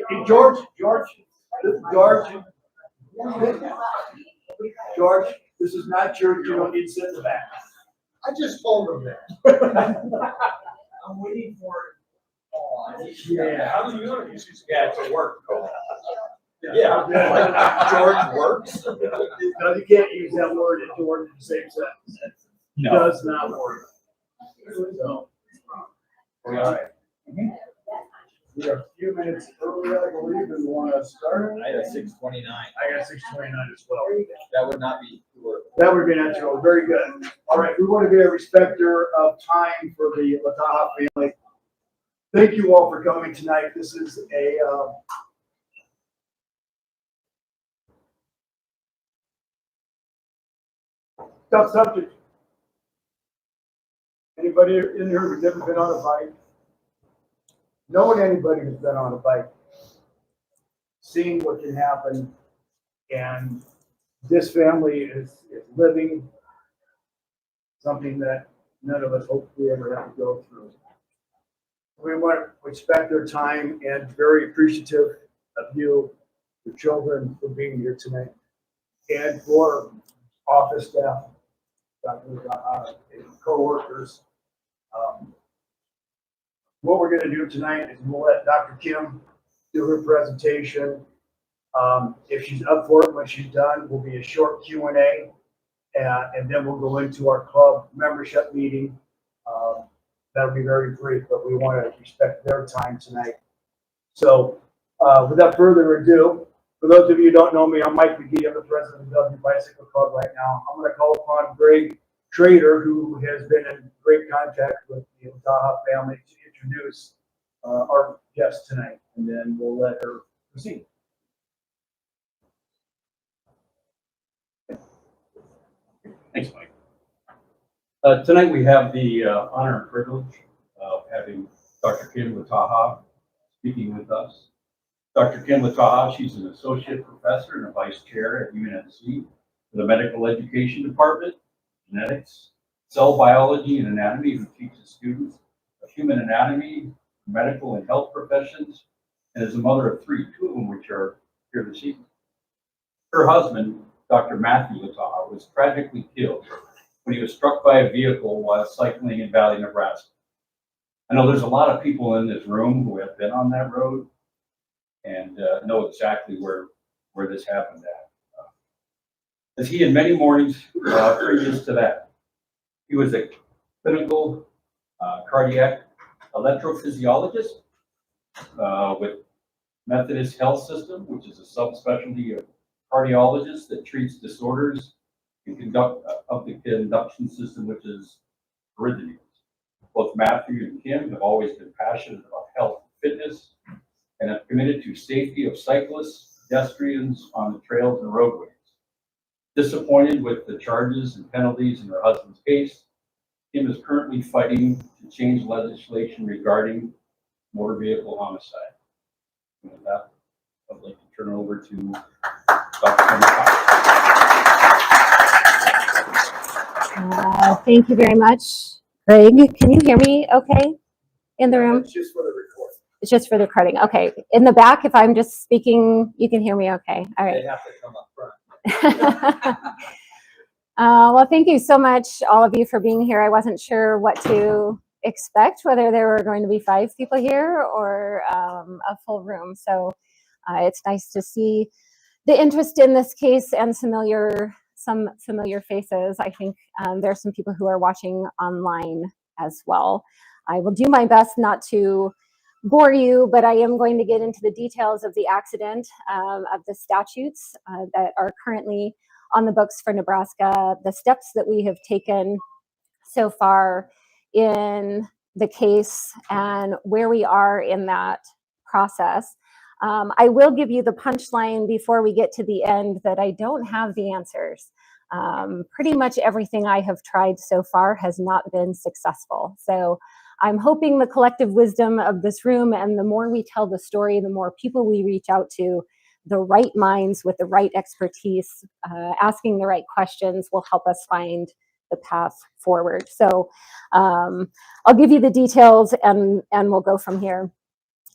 Hey, George, this is not church. You don't need to sit in the back. I just told him that. I'm waiting for it. Yeah. How do you know? Yeah, it's a work call. Yeah. George works. No, you can't use that word in George in the same sentence. No. Does not work. So, all right. We are a few minutes early, I believe, and we want to start. I had a 6:29. I got 6:29 as well. That would not be work. That would be natural. Very good. All right, we want to be a respecter of time for the Latacha family. Thank you all for coming tonight. This is a tough subject. Anybody in here who's never been on a bike? Knowing anybody who's been on a bike, seeing what can happen, and this family is living something that none of us hope we ever have to go through. We want to respect their time and very appreciative of you, your children, for being here tonight, and for office staff, co-workers. What we're going to do tonight is we'll let Dr. Kim do her presentation. If she's up for it when she's done, will be a short Q&A, and then we'll go into our club membership meeting. That'll be very brief, but we want to respect their time tonight. So without further ado, for those of you who don't know me, I'm Mike McGee. I'm the president of the Bellevue Bicycle Club right now. I'm going to call upon Greg Trader, who has been in great contact with the Latacha family, to introduce our guest tonight, and then we'll let her proceed. Thanks, Mike. Tonight we have the honor and privilege of having Dr. Kim Latacha speaking with us. Dr. Kim Latacha, she's an associate professor and a vice chair at UNMC for the medical education department, genetics, cell biology and anatomy, who teaches students of human anatomy, medical and health professions, and is a mother of three, two of them which are here this evening. Her husband, Dr. Matthew Latacha, was tragically killed when he was struck by a vehicle while cycling in Valley, Nebraska. I know there's a lot of people in this room who have been on that road and know exactly where this happened at. As he had many mornings previous to that, he was a clinical cardiac electrophysiologist with Methodist Health System, which is a subspecialty of cardiologists that treats disorders of the conduction system, which is arrhythmias. Both Matthew and Kim have always been passionate about health and fitness and have committed to safety of cyclists, pedestrians on the trails and roadways. Disappointed with the charges and penalties in her husband's case, Kim is currently fighting to change legislation regarding motor vehicle homicide. And with that, I'd like to turn it over to Dr. Kim Latacha. Thank you very much, Greg. Can you hear me okay in the room? It's just for the recording. It's just for the recording. Okay. In the back, if I'm just speaking, you can hear me okay. All right. They have to come up front. Well, thank you so much, all of you, for being here. I wasn't sure what to expect, whether there were going to be 5 people here or a full room. So it's nice to see the interest in this case and some familiar faces. I think there's some people who are watching online as well. I will do my best not to bore you, but I am going to get into the details of the accident, of the statutes that are currently on the books for Nebraska, the steps that we have taken so far in the case, and where we are in that process. I will give you the punchline before we get to the end that I don't have the answers. Pretty much everything I have tried so far has not been successful. So I'm hoping the collective wisdom of this room, and the more we tell the story, the more people we reach out to, the right minds with the right expertise, asking the right questions will help us find the path forward. So I'll give you the details and we'll go from here.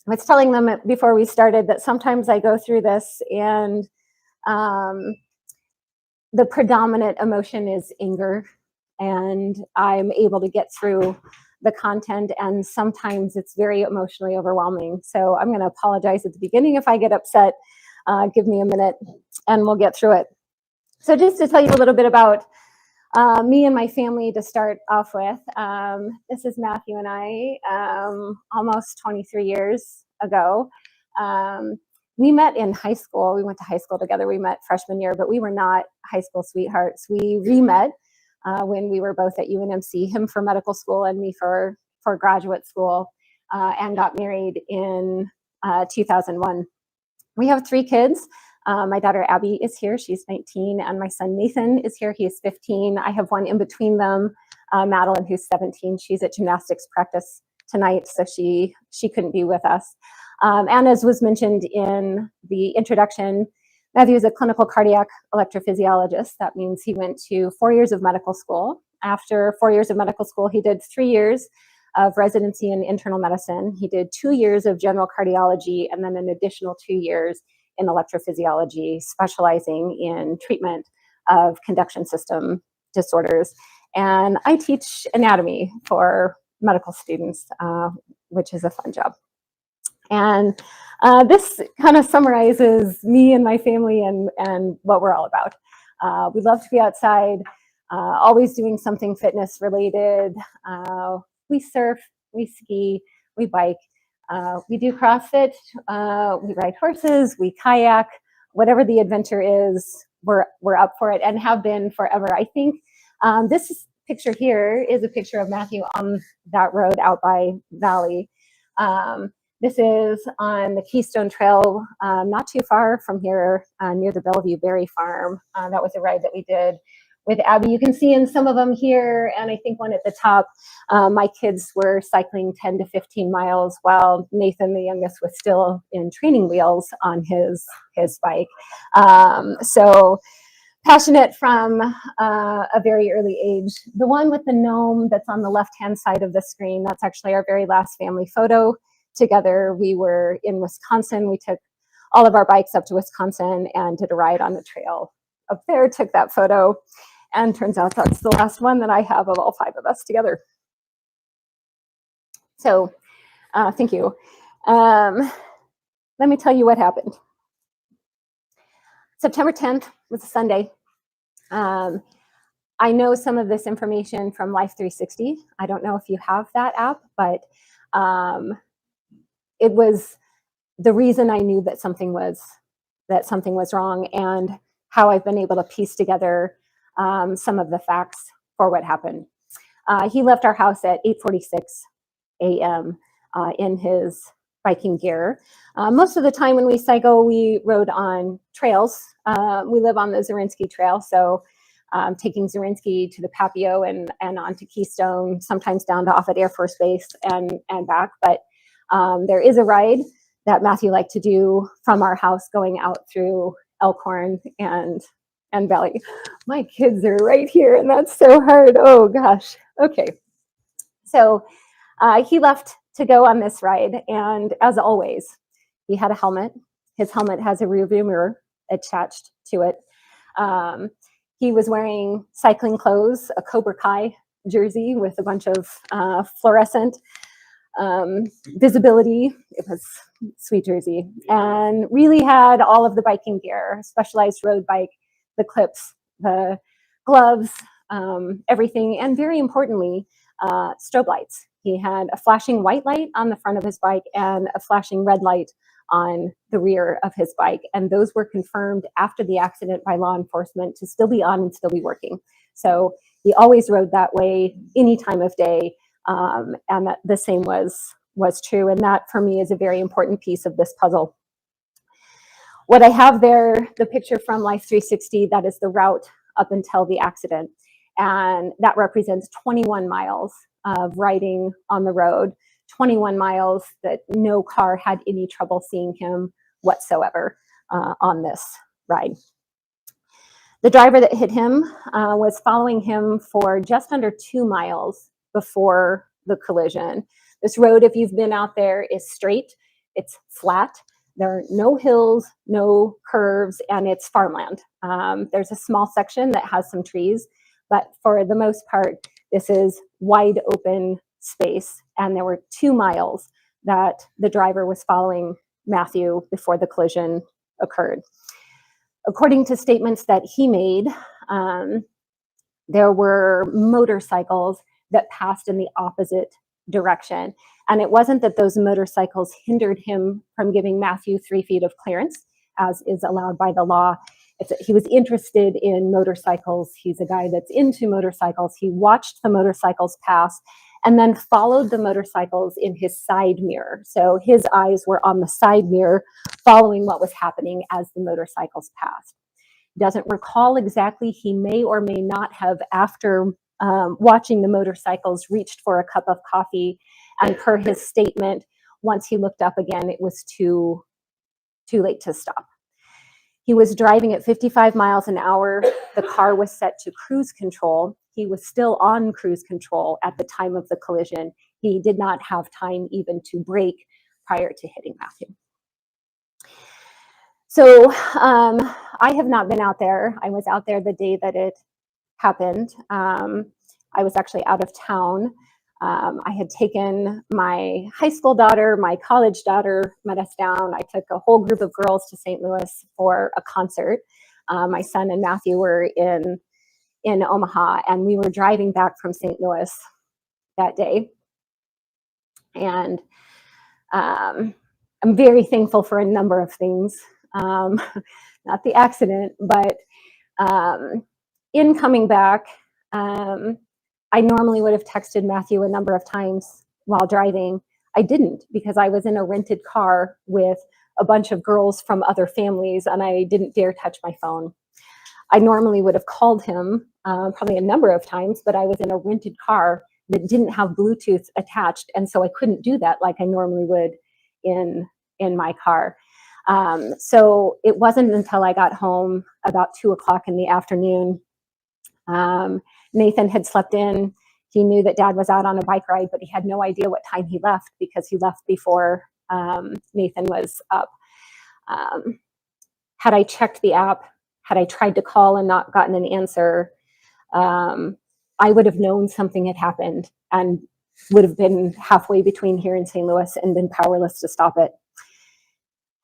I was telling them before we started that sometimes I go through this and the predominant emotion is anger, and I'm able to get through the content, and sometimes it's very emotionally overwhelming. So I'm going to apologize at the beginning if I get upset. Give me a minute and we'll get through it. So just to tell you a little bit about me and my family to start off with, this is Matthew and I, almost 23 years ago. We met in high school. We went to high school together. We met freshman year, but we were not high school sweethearts. We re-met when we were both at UNMC, him for medical school and me for graduate school, and got married in 2001. We have 3 kids. My daughter Abby is here, she's 19, and my son Nathan is here, he is 15. I have one in between them, Madeline, who's 17. She's at gymnastics practice tonight, so she couldn't be with us. And as was mentioned in the introduction, Matthew is a clinical cardiac electrophysiologist. That means he went to 4 years of medical school. After 4 years of medical school, he did 3 years of residency in internal medicine. He did 2 years of general cardiology and then an additional 2 years in electrophysiology, specializing in treatment of conduction system disorders. And I teach anatomy for medical students, which is a fun job. And this kind of summarizes me and my family and what we're all about. We love to be outside, always doing something fitness related. We surf, we ski, we bike, we do CrossFit, we ride horses, we kayak, whatever the adventure is, we're up for it and have been forever. I think this picture here is a picture of Matthew on that road out by Valley. This is on the Keystone Trail, not too far from here, near the Bellevue Berry Farm. That was a ride that we did with Abby. You can see in some of them here, and I think one at the top, my kids were cycling 10 to 15 miles while Nathan, the youngest, was still in training wheels on his bike. So passionate from a very early age. The one with the gnome that's on the left-hand side of the screen, that's actually our very last family photo together. We were in Wisconsin. We took all of our bikes up to Wisconsin and did a ride on the trail up there, took that photo, and turns out that's the last one that I have of all 5 of us together. So thank you. Let me tell you what happened. September 10th was a Sunday. I know some of this information from Life 360. I don't know if you have that app, but it was the reason I knew that something was wrong, and how I've been able to piece together some of the facts for what happened. He left our house at 8:46 a.m. In his biking gear. Most of the time when we cycle, we rode on trails. We live on the Zorinsky Trail, so taking Zorinsky to the Papio and onto Keystone, sometimes down to Offutt Air Force Base and back. But there is a ride that Matthew liked to do from our house going out through Elkhorn and Valley. My kids are right here, and that's so hard. Oh gosh. Okay. So he left to go on this ride, and as always, he had a helmet. His helmet has a rear view mirror attached to it. He was wearing cycling clothes, a Cobra Kai jersey with a bunch of fluorescent visibility. It was a sweet jersey, and really had all of the biking gear, specialized road bike, the clips, the gloves, everything, and very importantly, strobe lights. He had a flashing white light on the front of his bike and a flashing red light on the rear of his bike, and those were confirmed after the accident by law enforcement to still be on and still be working. So he always rode that way any time of day, and that the same was true, and that for me is a very important piece of this puzzle. What I have there, the picture from Life 360, that is the route up until the accident, and that represents 21 miles of riding on the road, 21 miles that no car had any trouble seeing him whatsoever on this ride. The driver that hit him was following him for just under 2 miles before the collision. This road, if you've been out there, is straight, it's flat, there are no hills, no curves, and it's farmland. There's a small section that has some trees, but for the most part, this is wide open space, and there were 2 miles that the driver was following Matthew before the collision occurred. According to statements that he made, there were motorcycles that passed in the opposite direction. And it wasn't that those motorcycles hindered him from giving Matthew 3 feet of clearance, as is allowed by the law. It's that he was interested in motorcycles. He's a guy that's into motorcycles. He watched the motorcycles pass and then followed the motorcycles in his side mirror. So his eyes were on the side mirror following what was happening as the motorcycles passed. Doesn't recall exactly. He may or may not have, after watching the motorcycles, reached for a cup of coffee, and per his statement, once he looked up again, it was too late to stop. He was driving at 55 miles an hour. The car was set to cruise control. He was still on cruise control at the time of the collision. He did not have time even to brake prior to hitting Matthew. So I have not been out there. I was out there the day that it happened. I was actually out of town. I had taken my high school daughter, my college daughter met us down. I took a whole group of girls to St. Louis for a concert. My son and Matthew were in Omaha, and we were driving back from St. Louis that day. And I'm very thankful for a number of things. Not the accident, but in coming back, I normally would have texted Matthew a number of times while driving. I didn't, because I was in a rented car with a bunch of girls from other families, and I didn't dare touch my phone. I normally would have called him probably a number of times, but I was in a rented car that didn't have Bluetooth attached, and so I couldn't do that like I normally would in my car. So it wasn't until I got home about 2 o'clock in the afternoon. Nathan had slept in. He knew that Dad was out on a bike ride, but he had no idea what time he left, because he left before Nathan was up. Had I checked the app, had I tried to call and not gotten an answer, I would have known something had happened and would have been halfway between here and St. Louis and been powerless to stop it.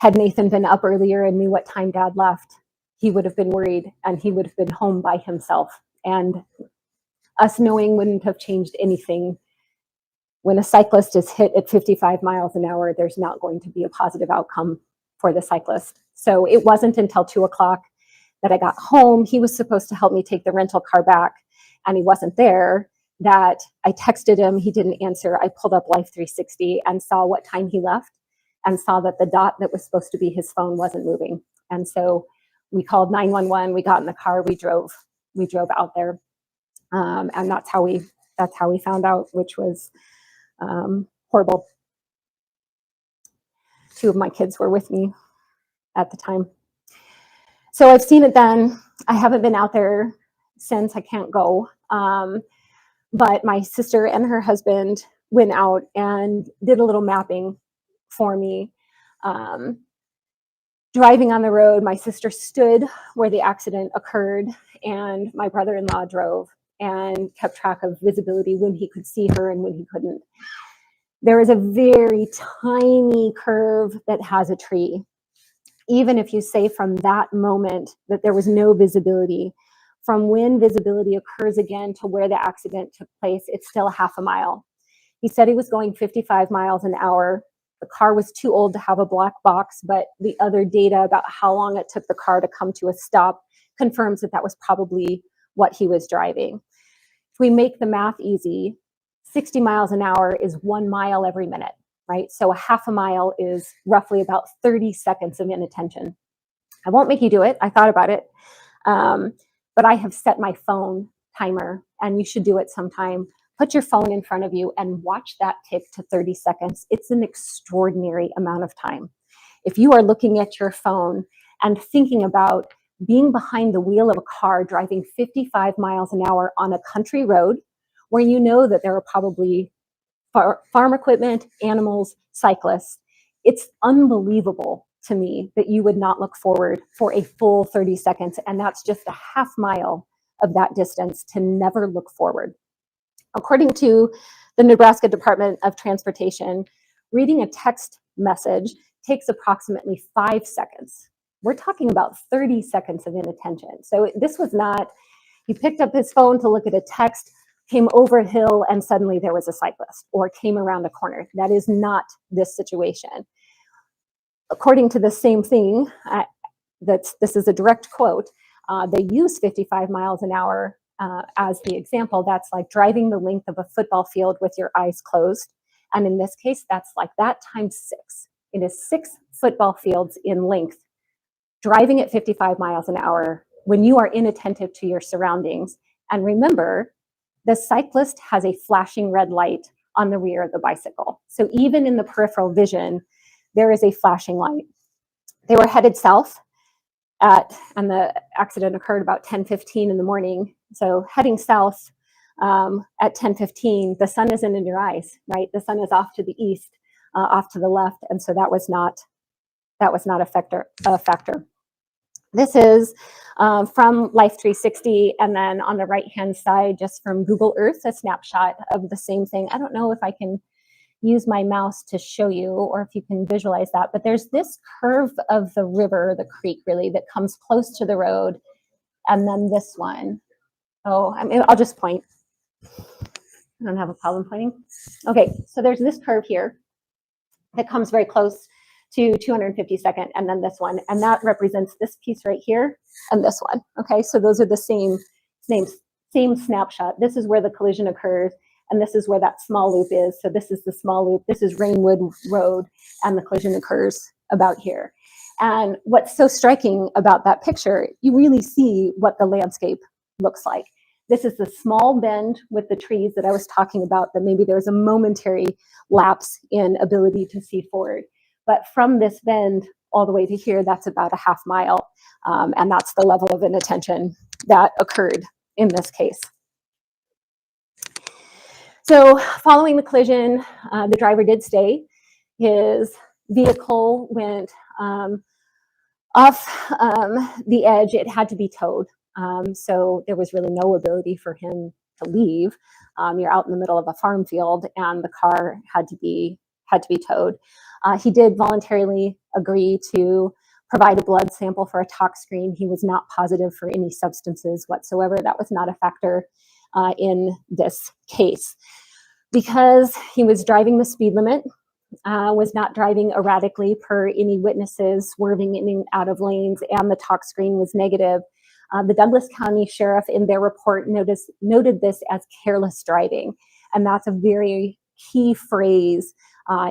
Had Nathan been up earlier and knew what time Dad left, he would have been worried, and he would have been home by himself. And us knowing wouldn't have changed anything. When a cyclist is hit at 55 miles an hour, there's not going to be a positive outcome for the cyclist. So it wasn't until 2 o'clock that I got home. He was supposed to help me take the rental car back, and he wasn't there, that I texted him. He didn't answer. I pulled up Life 360 and saw what time he left, and saw that the dot that was supposed to be his phone wasn't moving. And so we called 911. We got in the car. We drove out there, and that's how we found out, which was horrible. 2 of my kids were with me at the time. So I've seen it then. I haven't been out there since. I can't go. But my sister and her husband went out and did a little mapping for me. Driving on the road, my sister stood where the accident occurred, and my brother-in-law drove and kept track of visibility, when he could see her and when he couldn't. There is a very tiny curve that has a tree. Even if you say from that moment that there was no visibility, from when visibility occurs again to where the accident took place, it's still half a mile. He said he was going 55 miles an hour. The car was too old to have a black box, but the other data about how long it took the car to come to a stop confirms that that was probably what he was driving. If we make the math easy, 60 miles an hour is 1 mile every minute, right? So a half a mile is roughly about 30 seconds of inattention. I won't make you do it. I thought about it. But I have set my phone timer, and you should do it sometime. Put your phone in front of you and watch that tick to 30 seconds. It's an extraordinary amount of time. If you are looking at your phone and thinking about being behind the wheel of a car driving 55 miles an hour on a country road where you know that there are probably farm equipment, animals, cyclists. It's unbelievable to me that you would not look forward for a full 30 seconds, and that's just a half mile of that distance to never look forward. According to the Nebraska Department of Transportation, reading a text message takes approximately 5 seconds. We're talking about 30 seconds of inattention. So this was not, he picked up his phone to look at a text, came over a hill, and suddenly there was a cyclist, or came around a corner. That is not this situation. According to the same thing, this is a direct quote, they use 55 miles an hour as the example. That's like driving the length of a football field with your eyes closed. And in this case, that's like that times 6. It is 6 football fields in length, driving at 55 miles an hour when you are inattentive to your surroundings. And remember, the cyclist has a flashing red light on the rear of the bicycle. So even in the peripheral vision, there is a flashing light. They were headed south and the accident occurred about 10:15 in the morning. So heading south at 10:15, the sun isn't in your eyes, right? The sun is off to the east, off to the left. And so that was not a factor. This is from Life 360, and then on the right-hand side, just from Google Earth, a snapshot of the same thing. I don't know if I can use my mouse to show you, or if you can visualize that, but there's this curve of the river, the creek really, that comes close to the road, and then this one. Oh, I mean, I'll just point. I don't have a problem pointing. Okay, so there's this curve here that comes very close to 252nd, and then this one, and that represents this piece right here and this one. Okay, so those are the same snapshot. This is where the collision occurs, and this is where that small loop is. So this is the small loop. This is Rainwood Road, and the collision occurs about here. And what's so striking about that picture, you really see what the landscape looks like. This is the small bend with the trees that I was talking about, that maybe there was a momentary lapse in ability to see forward. But from this bend all the way to here, that's about a half mile. And that's the level of inattention that occurred in this case. So following the collision, the driver did stay. His vehicle went off the edge. It had to be towed. So there was really no ability for him to leave. You're out in the middle of a farm field, and the car had to be towed. He did voluntarily agree to provide a blood sample for a tox screen. He was not positive for any substances whatsoever. That was not a factor in this case. Because he was driving the speed limit, was not driving erratically per any witnesses, swerving in and out of lanes, and the tox screen was negative. The Douglas County Sheriff in their report noted this as careless driving. And that's a very key phrase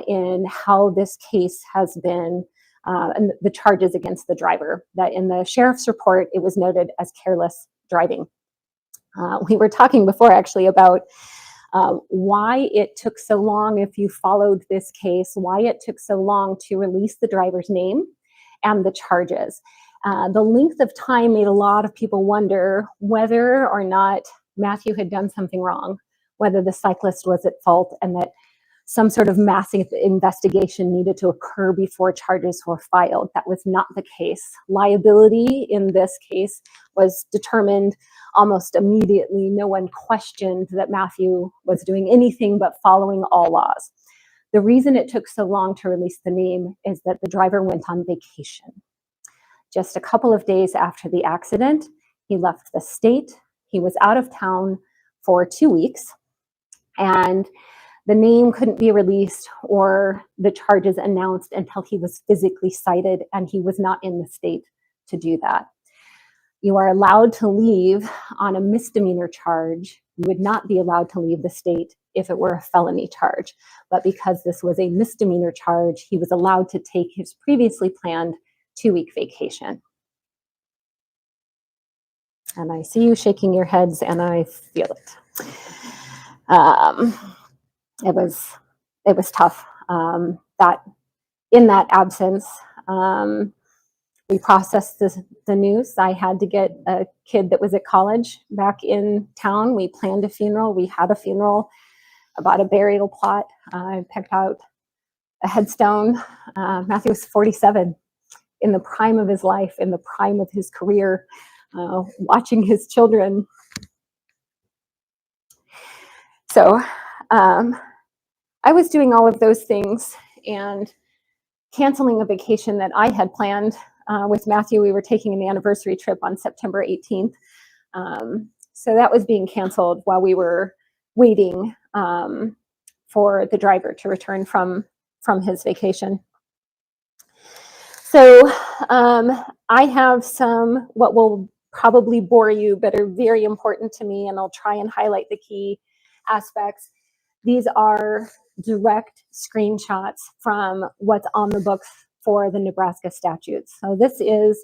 in how this case has been, and the charges against the driver, that in the sheriff's report, it was noted as careless driving. We were talking before actually about why it took so long, if you followed this case, why it took so long to release the driver's name and the charges. The length of time made a lot of people wonder whether or not Matthew had done something wrong, whether the cyclist was at fault, and that some sort of massive investigation needed to occur before charges were filed. That was not the case. Liability in this case was determined almost immediately. No one questioned that Matthew was doing anything but following all laws. The reason it took so long to release the name is that the driver went on vacation. Just a couple of days after the accident, he left the state. He was out of town for 2 weeks, and the name couldn't be released or the charges announced until he was physically cited, and he was not in the state to do that. You are allowed to leave on a misdemeanor charge. You would not be allowed to leave the state if it were a felony charge. But because this was a misdemeanor charge, he was allowed to take his previously planned 2-week vacation. And I see you shaking your heads, and I feel it. It was tough. That in that absence, We processed the news. I had to get a kid that was at college back in town. We planned a funeral. We had a funeral, about a burial plot. I picked out a headstone. Matthew was 47, in the prime of his life, in the prime of his career, watching his children. So I was doing all of those things and canceling a vacation that I had planned with Matthew. We were taking an anniversary trip on September 18th. So that was being canceled while we were waiting for the driver to return from his vacation. So I have some, what will probably bore you, but are very important to me, and I'll try and highlight the key aspects. These are direct screenshots from what's on the books for the Nebraska statutes. So this is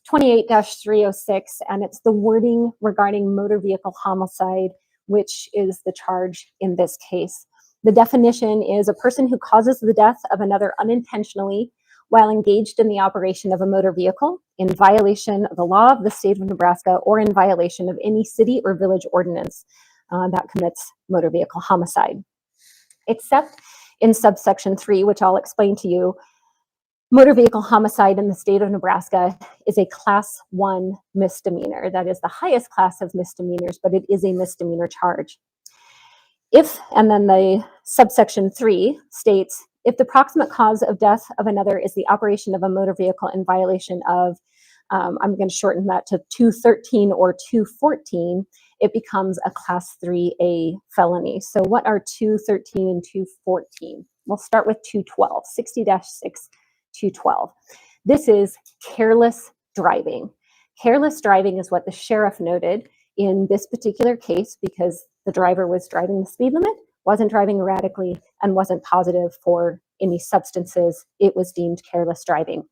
28-306, and it's the wording regarding motor vehicle homicide, which is the charge in this case. The definition is a person who causes the death of another unintentionally while engaged in the operation of a motor vehicle in violation of the law of the state of Nebraska or in violation of any city or village ordinance that commits motor vehicle homicide. Except in subsection 3, which I'll explain to you, motor vehicle homicide in the state of Nebraska is a class 1 misdemeanor. That is the highest class of misdemeanors, but it is a misdemeanor charge. If, and then the subsection 3 states, if the proximate cause of death of another is the operation of a motor vehicle in violation of, I'm going to shorten that to 213 or 214, it becomes a class 3A felony. So what are 213 and 214? We'll start with 212, 60-6, 212. This is careless driving. Careless driving is what the sheriff noted in this particular case, because the driver was driving the speed limit, wasn't driving erratically, and wasn't positive for any substances. It was deemed careless driving.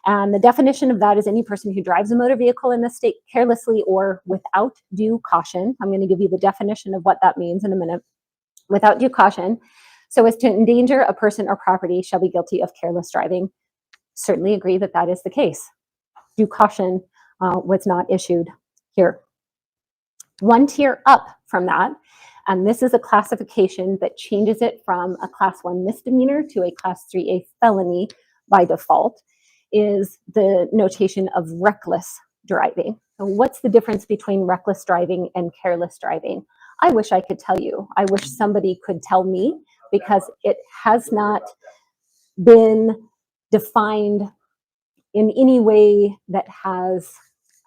And the definition of that is any person who drives a motor vehicle in the state carelessly or without due caution. I'm going to give you the definition of what that means in a minute. Without due caution, so as to endanger a person or property, shall be guilty of careless driving. Certainly agree that that is the case. Due caution was not issued here. One tier up from that, and this is a classification that changes it from a class 1 misdemeanor to a class 3A felony by default, is the notation of reckless driving. So what's the difference between reckless driving and careless driving? I wish I could tell you. I wish somebody could tell me, because it has not been defined in any way that has,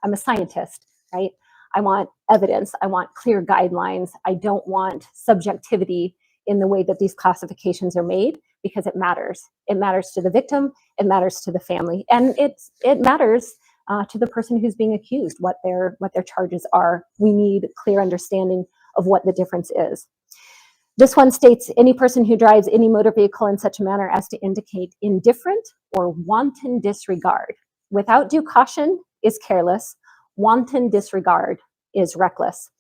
I'm a scientist, right? I want evidence. I want clear guidelines. I don't want subjectivity in the way that these classifications are made, because it matters. It matters to the victim. It matters to the family, and it matters to the person who's being accused, what their charges are. We need clear understanding of what the difference is. This one states, any person who drives any motor vehicle in such a manner as to indicate indifferent or wanton disregard. Without due caution is careless. Wanton disregard is reckless.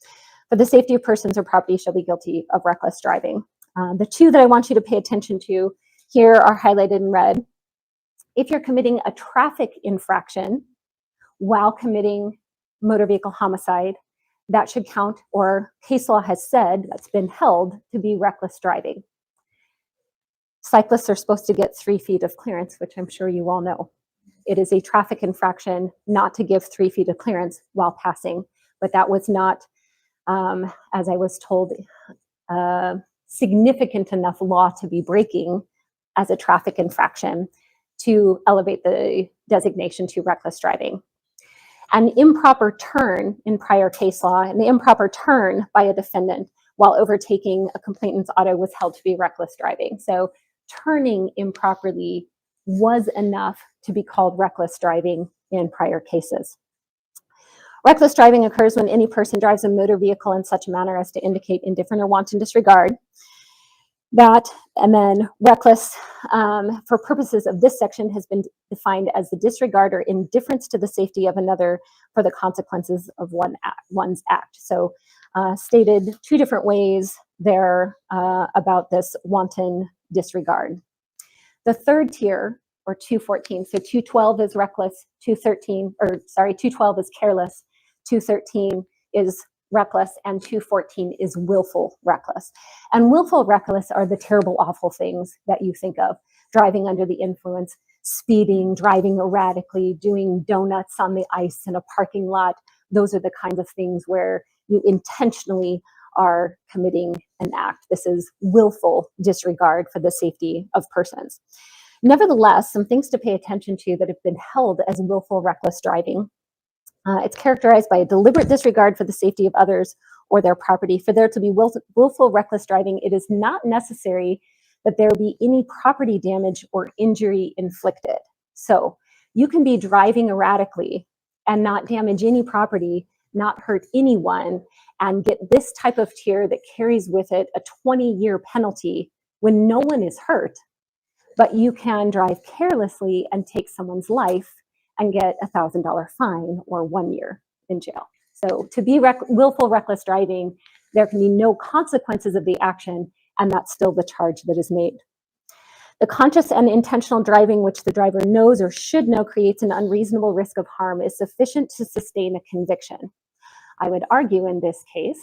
For the safety of persons or property shall be guilty of reckless driving. The two that I want you to pay attention to here are highlighted in red. If you're committing a traffic infraction while committing motor vehicle homicide, that should count, or case law has said, that's been held to be reckless driving. Cyclists are supposed to get 3 feet of clearance, which I'm sure you all know. It is a traffic infraction not to give 3 feet of clearance while passing, but that was not, as I was told, significant enough law to be breaking as a traffic infraction to elevate the designation to reckless driving. An improper turn in prior case law, and the improper turn by a defendant while overtaking a complainant's auto was held to be reckless driving. So turning improperly was enough to be called reckless driving in prior cases. Reckless driving occurs when any person drives a motor vehicle in such a manner as to indicate indifferent or wanton disregard. That, and then reckless, for purposes of this section, has been defined as the disregard or indifference to the safety of another for the consequences of one's act. So stated 2 different ways there about this wanton disregard. The third tier or 214. So 212 is reckless, 212 is careless, 213 is reckless, and 214 is willful reckless. And willful reckless are the terrible, awful things that you think of: driving under the influence, speeding, driving erratically, doing donuts on the ice in a parking lot. Those are the kinds of things where you intentionally are committing an act. This is willful disregard for the safety of persons. Nevertheless, some things to pay attention to that have been held as willful reckless driving. It's characterized by a deliberate disregard for the safety of others or their property. For there to be willful reckless driving, it is not necessary that there be any property damage or injury inflicted. So you can be driving erratically and not damage any property, not hurt anyone, and get this type of tier that carries with it a 20-year penalty when no one is hurt, but you can drive carelessly and take someone's life and get a $1,000 fine or 1 year in jail. So to be willful reckless driving, there can be no consequences of the action, and that's still the charge that is made. The conscious and intentional driving, which the driver knows or should know creates an unreasonable risk of harm, is sufficient to sustain a conviction. I would argue in this case,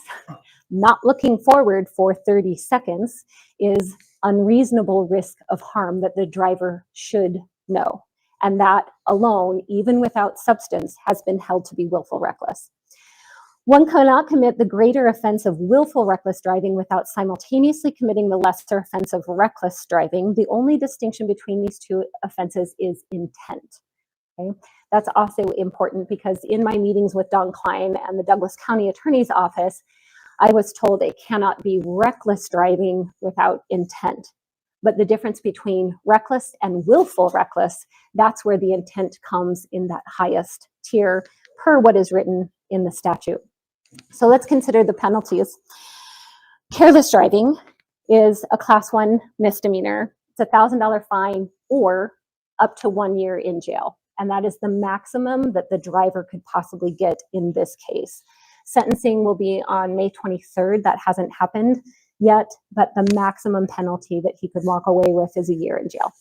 not looking forward for 30 seconds is unreasonable risk of harm that the driver should know. And that alone, even without substance, has been held to be willful reckless. One cannot commit the greater offense of willful reckless driving without simultaneously committing the lesser offense of reckless driving. The only distinction between these two offenses is intent. Okay? That's also important because in my meetings with Don Klein and the Douglas County Attorney's Office, I was told it cannot be reckless driving without intent. But the difference between reckless and willful reckless, that's where the intent comes in that highest tier per what is written in the statute. So let's consider the penalties. Careless driving is a class 1 misdemeanor. It's a $1,000 fine or up to 1 year in jail. And that is the maximum that the driver could possibly get in this case. Sentencing will be on May 23rd. That hasn't happened yet, but the maximum penalty that he could walk away with is 1 year in jail.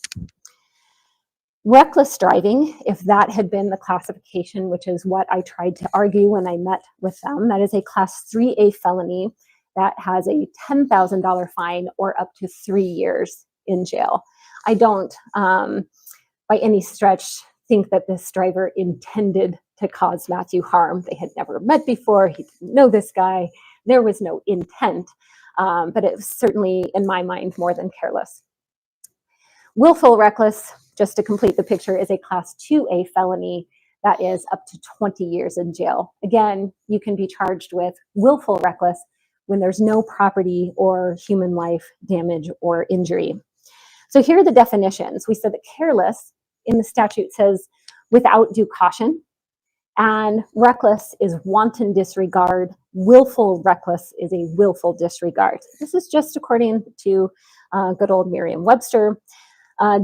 Reckless driving, if that had been the classification, which is what I tried to argue when I met with them, that is a class 3A felony that has a $10,000 fine or up to 3 years in jail. I don't, by any stretch, think that this driver intended to cause Matthew harm. They had never met before. He didn't know this guy. There was no intent, but it was certainly, in my mind, more than careless. Willful reckless, just to complete the picture, is a class 2A felony that is up to 20 years in jail. Again, you can be charged with willful reckless when there's no property or human life damage or injury. So here are the definitions. We said that careless in the statute says without due caution, and reckless is wanton disregard. Willful reckless is a willful disregard. This is just according to good old Merriam-Webster.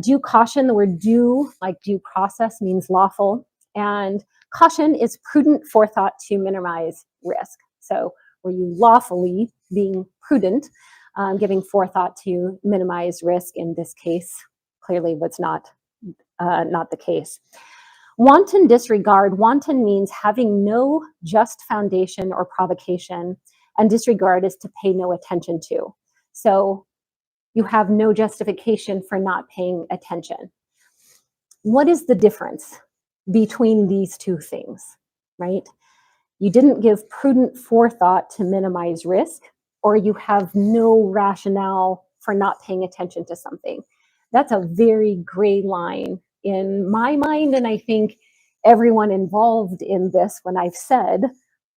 Due caution, the word due, like due process, means lawful. And caution is prudent forethought to minimize risk. So were you lawfully being prudent, giving forethought to minimize risk? In this case, clearly was not the case. Wanton disregard. Wanton means having no just foundation or provocation, and disregard is to pay no attention to. So you have no justification for not paying attention. What is the difference between these two things, right? You didn't give prudent forethought to minimize risk, or you have no rationale for not paying attention to something. That's a very gray line in my mind, and I think everyone involved in this, when I've said,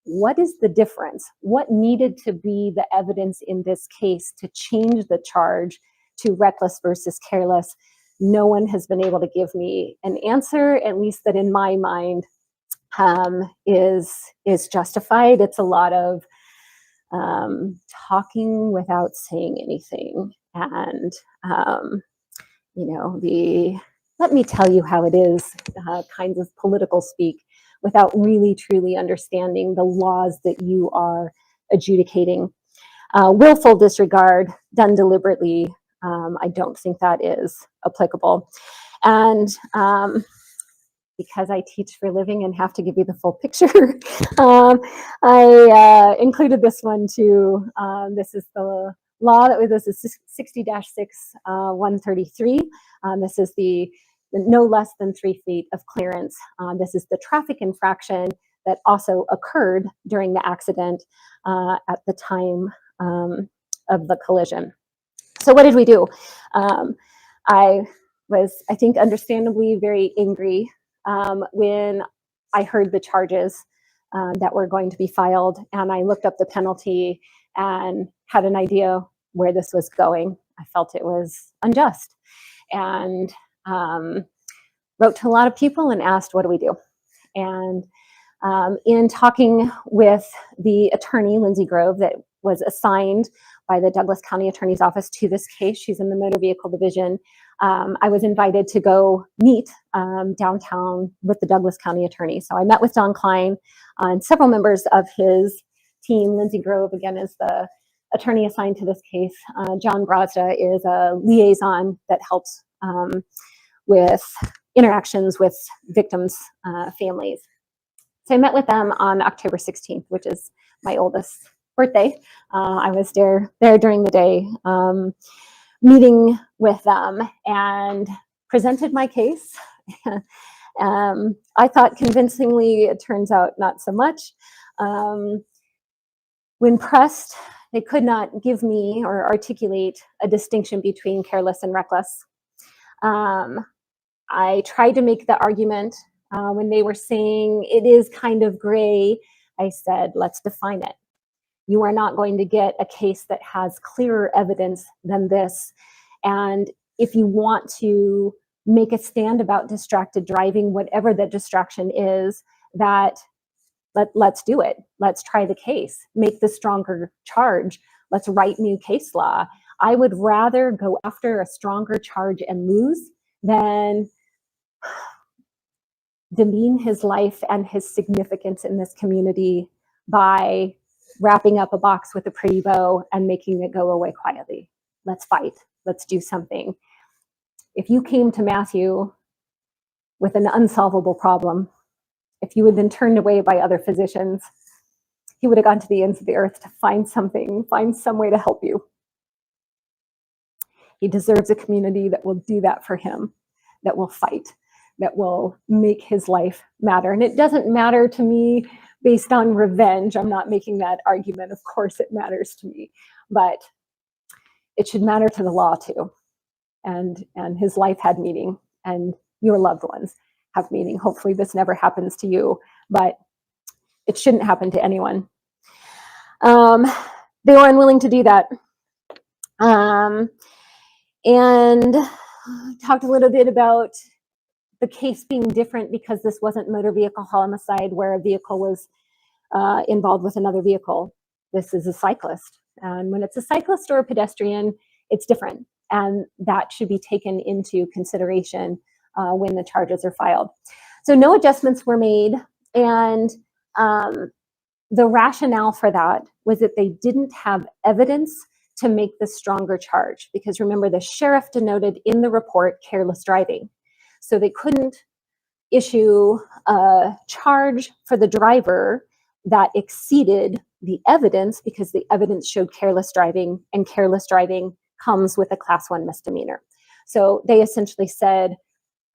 what is the difference? What needed to be the evidence in this case to change the charge to reckless versus careless? No one has been able to give me an answer, at least that in my mind is justified. It's a lot of talking without saying anything, and let me tell you how it is kinds of political speak, without really truly understanding the laws that you are adjudicating. Willful disregard done deliberately, I don't think that is applicable. And because I teach for a living and have to give you the full picture, I included this one too. This is the law this is 60-6-133. This is the no less than 3 feet of clearance. This is the traffic infraction that also occurred during the accident at the time of the collision. So what did we do? I was, I think, understandably very angry when I heard the charges that were going to be filed, and I looked up the penalty and had an idea where this was going. I felt it was unjust, and wrote to a lot of people and asked, what do we do? And in talking with the attorney, Lindsay Grove, that was assigned by the Douglas County Attorney's Office to this case, she's in the Motor Vehicle Division, I was invited to go meet downtown with the Douglas County Attorney. So I met with Don Klein and several members of his team. Lindsay Grove, again, is the attorney assigned to this case. John Brazda is a liaison that helps with interactions with victims' families. So I met with them on October 16th, which is my oldest birthday. I was there during the day, meeting with them and presented my case. I thought convincingly, it turns out not so much. When pressed, they could not give me or articulate a distinction between careless and reckless. I tried to make the argument when they were saying it is kind of gray. I said, let's define it. You are not going to get a case that has clearer evidence than this. And if you want to make a stand about distracted driving, whatever the distraction is, that let's do it. Let's try the case, make the stronger charge. Let's write new case law. I would rather go after a stronger charge and lose than demean his life and his significance in this community by wrapping up a box with a pretty bow and making it go away quietly. Let's fight. Let's do something. If you came to Matthew with an unsolvable problem, if you had been turned away by other physicians, he would have gone to the ends of the earth to find something, find some way to help you. He deserves a community that will do that for him, that will fight, that will make his life matter. And it doesn't matter to me based on revenge. I'm not making that argument. Of course it matters to me, but it should matter to the law too. And his life had meaning, and your loved ones have meaning. Hopefully this never happens to you, but it shouldn't happen to anyone. They were unwilling to do that. And talked a little bit about the case being different because this wasn't motor vehicle homicide where a vehicle was involved with another vehicle. This is a cyclist. And when it's a cyclist or a pedestrian, it's different. And that should be taken into consideration when the charges are filed. So no adjustments were made. And the rationale for that was that they didn't have evidence to make the stronger charge. Because remember, the sheriff denoted in the report careless driving. So they couldn't issue a charge for the driver that exceeded the evidence because the evidence showed careless driving, and careless driving comes with a class 1 misdemeanor. So they essentially said,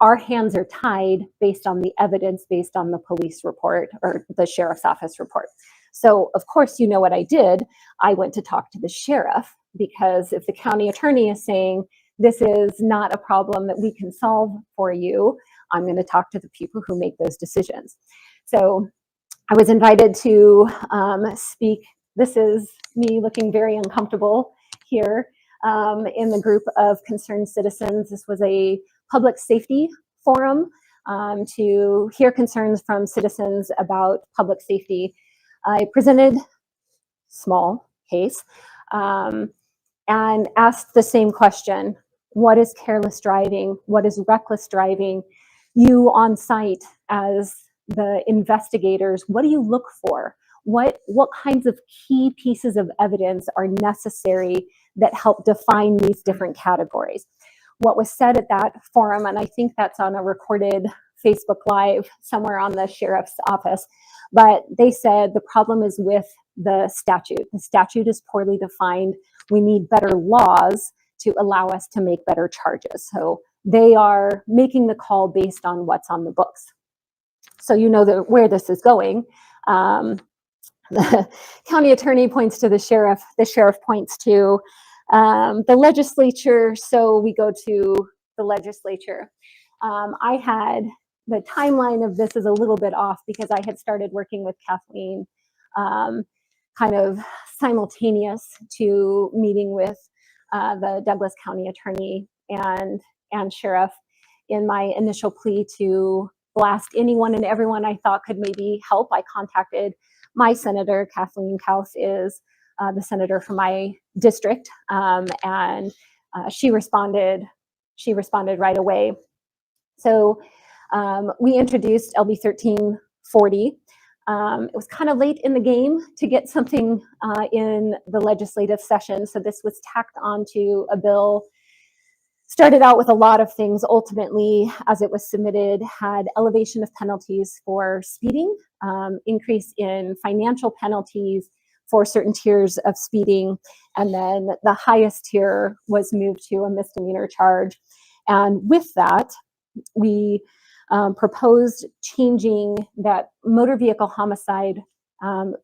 our hands are tied based on the evidence, based on the police report or the sheriff's office report. So of course, you know what I did. I went to talk to the sheriff, because if the county attorney is saying, this is not a problem that we can solve for you, I'm going to talk to the people who make those decisions. So I was invited to speak. This is me looking very uncomfortable here in the group of concerned citizens. This was a public safety forum to hear concerns from citizens about public safety. I presented small case and asked the same question. What is careless driving? What is reckless driving? You on site as the investigators, what do you look for? What kinds of key pieces of evidence are necessary that help define these different categories? what was said at that forum, and I think that's on a recorded Facebook Live somewhere on the sheriff's office, but they said the problem is with the statute. The statute is poorly defined. We need better laws to allow us to make better charges. So they are making the call based on what's on the books. So you know where this is going. The county attorney points to the sheriff points to the legislature, so we go to the legislature. I had the timeline of this is a little bit off because I had started working with Kathleen kind of simultaneous to meeting with the Douglas County attorney and sheriff in my initial plea to blast anyone and everyone I thought could maybe help. I contacted my senator. Kathleen Kaus is the senator from my district, and she responded right away. So we introduced LB 1340. It was kind of late in the game to get something in the legislative session, so this was tacked onto a bill. Started out with a lot of things. Ultimately, as it was submitted, had elevation of penalties for speeding, increase in financial penalties for certain tiers of speeding, and then the highest tier was moved to a misdemeanor charge. And with that, we proposed changing that motor vehicle homicide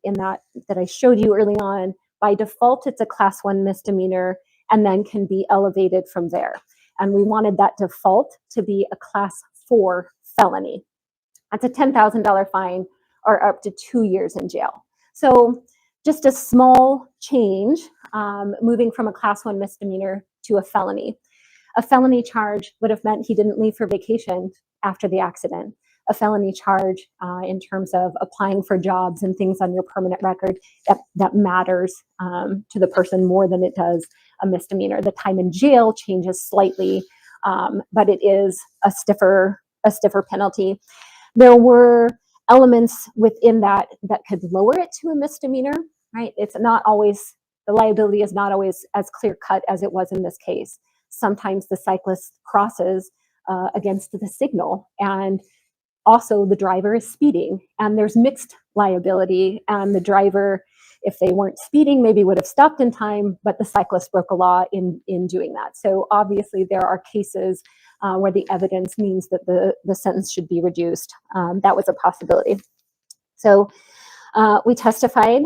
in that I showed you early on. By default, it's a class 1 misdemeanor and then can be elevated from there. And we wanted that default to be a class 4 felony. That's a $10,000 fine or up to 2 years in jail. So just a small change, moving from a class 1 misdemeanor to a felony. A felony charge would have meant he didn't leave for vacation after the accident. A felony charge in terms of applying for jobs and things on your permanent record, that matters to the person more than it does a misdemeanor. The time in jail changes slightly, but it is a stiffer penalty. There were elements within that could lower it to a misdemeanor, right? It's not always, the liability is not always as clear cut as it was in this case. Sometimes the cyclist crosses against the signal, and also the driver is speeding, and there's mixed liability, and the driver, if they weren't speeding, maybe would have stopped in time, but the cyclist broke a law in doing that. So obviously there are cases where the evidence means that the sentence should be reduced. That was a possibility. So we testified.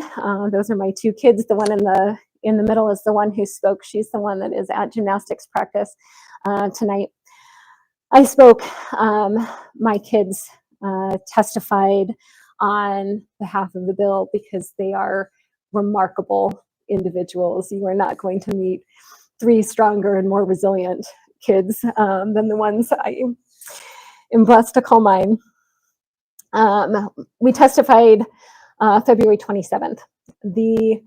Those are my two kids. The one in the middle is the one who spoke. She's the one that is at gymnastics practice tonight. I spoke. My kids testified on behalf of the bill because they are remarkable individuals. You are not going to meet 3 stronger and more resilient kids than the ones I am blessed to call mine. We testified February 27th. The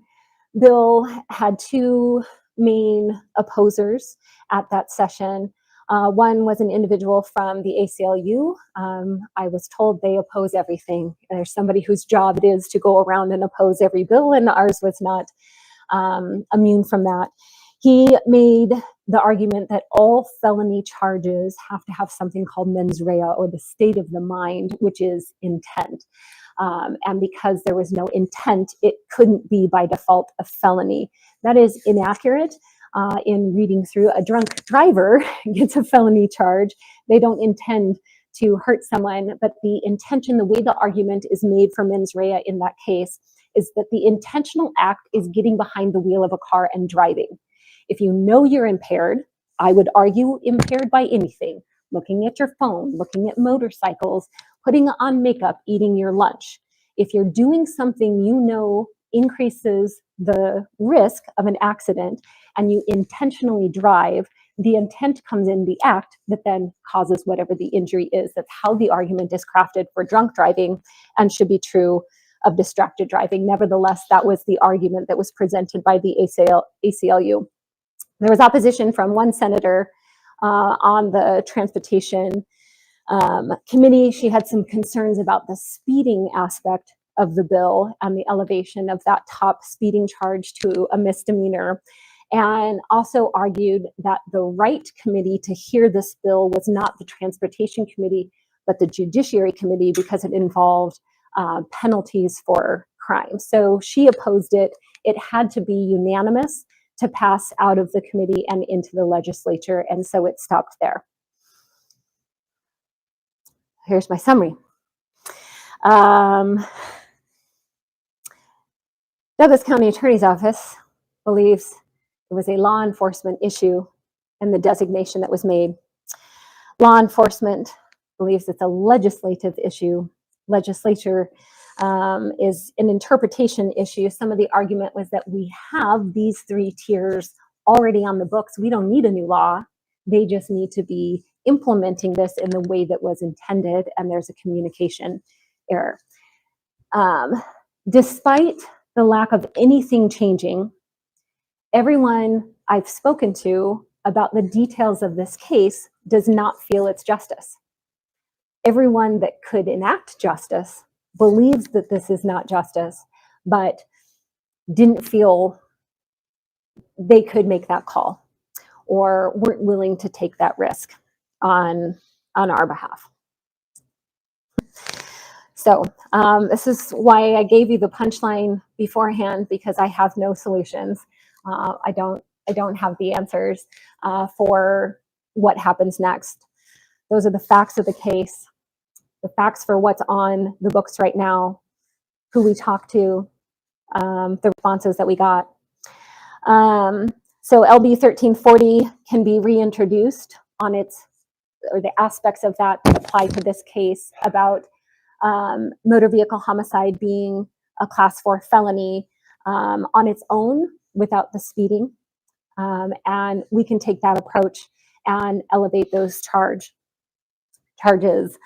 bill had 2 main opposers at that session. One was an individual from the ACLU. I was told they oppose everything. There's somebody whose job it is to go around and oppose every bill, and ours was not immune from that. He made the argument that all felony charges have to have something called mens rea, or the state of the mind, which is intent. And because there was no intent, it couldn't be by default a felony. That is inaccurate. In reading through, a drunk driver gets a felony charge. They don't intend to hurt someone, but the intention, the way the argument is made for mens rea in that case, is that the intentional act is getting behind the wheel of a car and driving. If you know you're impaired, I would argue impaired by anything, looking at your phone, looking at motorcycles, putting on makeup, eating your lunch. If you're doing something you know increases the risk of an accident and you intentionally drive, the intent comes in the act that then causes whatever the injury is. That's how the argument is crafted for drunk driving and should be true of distracted driving. Nevertheless, that was the argument that was presented by the ACLU. There was opposition from one senator on the transportation committee. She had some concerns about the speeding aspect of the bill and the elevation of that top speeding charge to a misdemeanor. and also argued that the right committee to hear this bill was not the Transportation Committee, but the Judiciary Committee, because it involved penalties for crime. So she opposed it. It had to be unanimous to pass out of the committee and into the legislature, and so it stopped there. Here's my summary. Douglas County Attorney's Office believes it was a law enforcement issue and the designation that was made. Law enforcement believes it's a legislative issue. Legislature is an interpretation issue. Some of the argument was that we have these 3 tiers already on the books. We don't need a new law. They just need to be implementing this in the way that was intended, and there's a communication error. Despite the lack of anything changing, everyone I've spoken to about the details of this case does not feel it's justice. Everyone that could enact justice believes that this is not justice, but didn't feel they could make that call or weren't willing to take that risk on our behalf. So this is why I gave you the punchline beforehand, because I have no solutions. I don't have the answers for what happens next. Those are the facts of the case, the facts for what's on the books right now, who we talked to, the responses that we got. So LB 1340 can be reintroduced on its, or the aspects of that apply to this case about motor vehicle homicide being a class 4 felony on its own without the speeding. And we can take that approach and elevate those charges.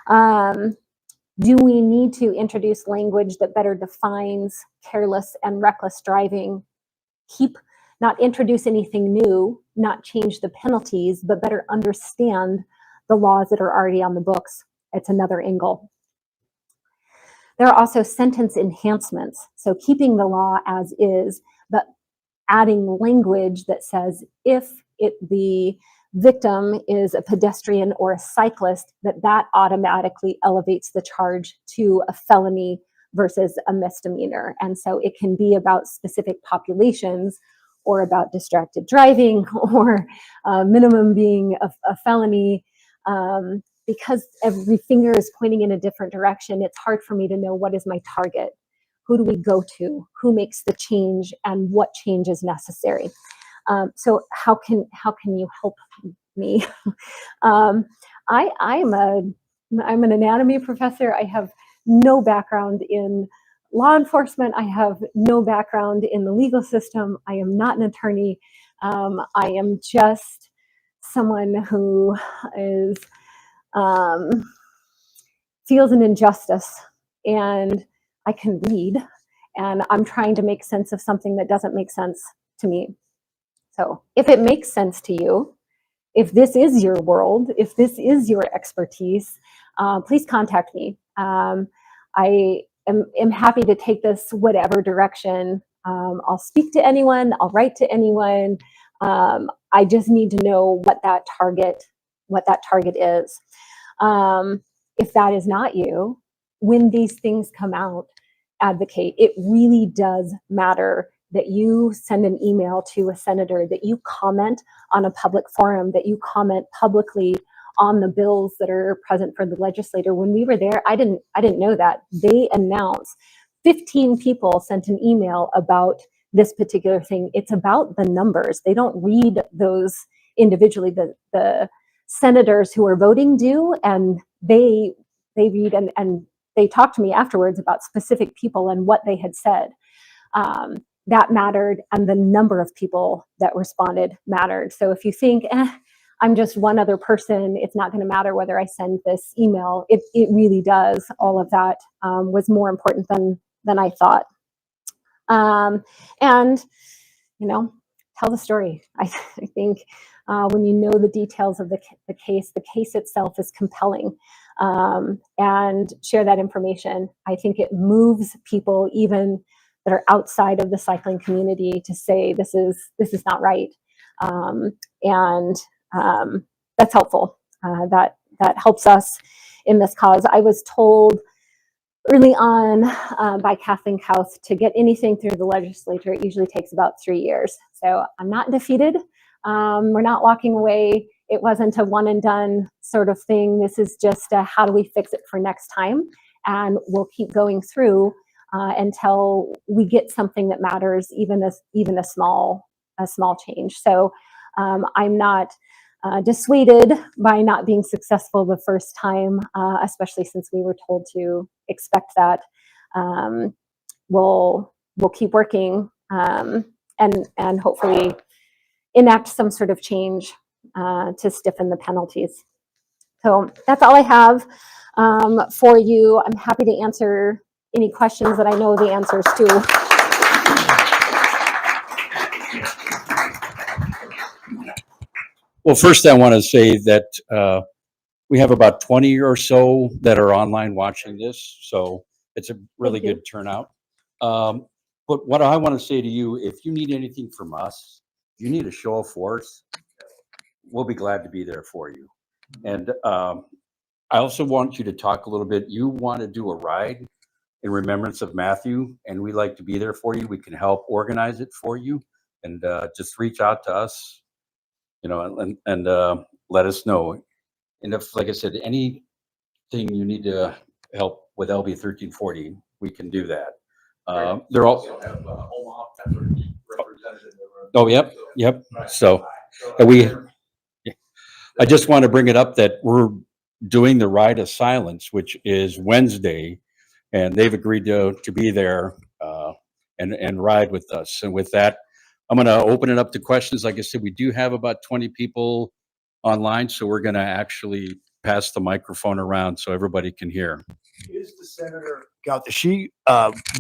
Do we need to introduce language that better defines careless and reckless driving? Not introduce anything new, not change the penalties, but better understand the laws that are already on the books. It's another angle. There are also sentence enhancements. So keeping the law as is, but adding language that says if the victim is a pedestrian or a cyclist, that automatically elevates the charge to a felony versus a misdemeanor. And so it can be about specific populations or about distracted driving or minimum being a felony. Because every finger is pointing in a different direction, it's hard for me to know what is my target. Who do we go to? Who makes the change, and what change is necessary? So how can you help me? I'm an anatomy professor. I have no background in law enforcement. I have no background in the legal system. I am not an attorney. I am just someone who is feels an injustice, and I can read, and I'm trying to make sense of something that doesn't make sense to me. So if it makes sense to you, if this is your world, if this is your expertise, please contact me. I am happy to take this whatever direction. I'll speak to anyone, I'll write to anyone. I just need to know what that target is. If that is not you, when these things come out, advocate. It really does matter that you send an email to a senator, that you comment on a public forum, that you comment publicly on the bills that are present for the legislator. When we were there, I didn't know that. They announced 15 people sent an email about this particular thing. It's about the numbers. They don't read those individually. The senators who are voting do, and they read and they talked to me afterwards about specific people and what they had said. That mattered, and the number of people that responded mattered. So if you think, I'm just one other person, it's not going to matter whether I send this email, it really does. All of that was more important than I thought. And, tell the story. I think when you know the details of the case itself is compelling, and share that information. I think it moves people even that are outside of the cycling community to say this is not right, and that's helpful. That helps us in this cause. I was told early on by Kathleen Kauth to get anything through the legislature, it usually takes about 3 years. So I'm not defeated. We're not walking away. It wasn't a one and done sort of thing. This is just a, how do we fix it for next time? And we'll keep going through until we get something that matters, even a small change. So I'm not dissuaded by not being successful the first time, especially since we were told to expect that. We'll keep working and hopefully enact some sort of change to stiffen the penalties. So that's all I have for you. I'm happy to answer any questions that I know the answers to. Well, first I want to say that we have about 20 or so that are online watching this, so it's a really Thank you. good turnout. But what I want to say to you, if you need anything from us, you need a show of force, we'll be glad to be there for you. And I also want you to talk a little bit. You want to do a ride in remembrance of Matthew, and we like to be there for you. We can help organize it for you, and just reach out to us, you know, and let us know. And if, like I said, anything you need to help with LB 1340, we can do that. They're all. Omaha representative. Oh, yep. So I just want to bring it up that we're doing the Ride of Silence, which is Wednesday, and they've agreed to be there and ride with us. And with that, I'm going to open it up to questions. Like I said, we do have about 20 people online, so we're going to actually pass the microphone around so everybody can hear. Is the senator, is she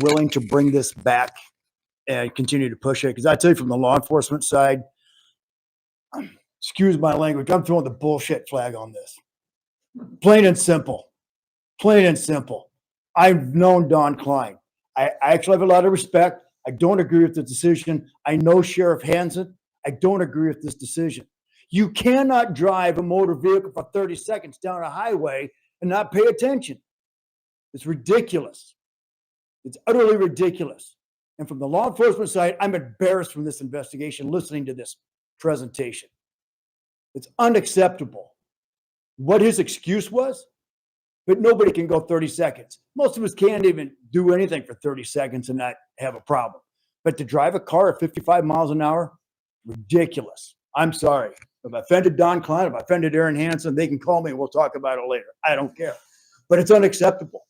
willing to bring this back and continue to push it? Because I tell you, from the law enforcement side, excuse my language, I'm throwing the bullshit flag on this. Plain and simple. Plain and simple. I've known Don Klein. I actually have a lot of respect. I don't agree with the decision. I know Sheriff Hansen. I don't agree with this decision. You cannot drive a motor vehicle for 30 seconds down a highway and not pay attention. It's ridiculous. It's utterly ridiculous. And from the law enforcement side, I'm embarrassed from this investigation, listening to this presentation. It's unacceptable. What his excuse was, but nobody can go 30 seconds. Most of us can't even do anything for 30 seconds and not have a problem. But to drive a car at 55 miles an hour, ridiculous. I'm sorry. If I offended Don Klein, if I offended Aaron Hansen, they can call me and we'll talk about it later. I don't care. But it's unacceptable.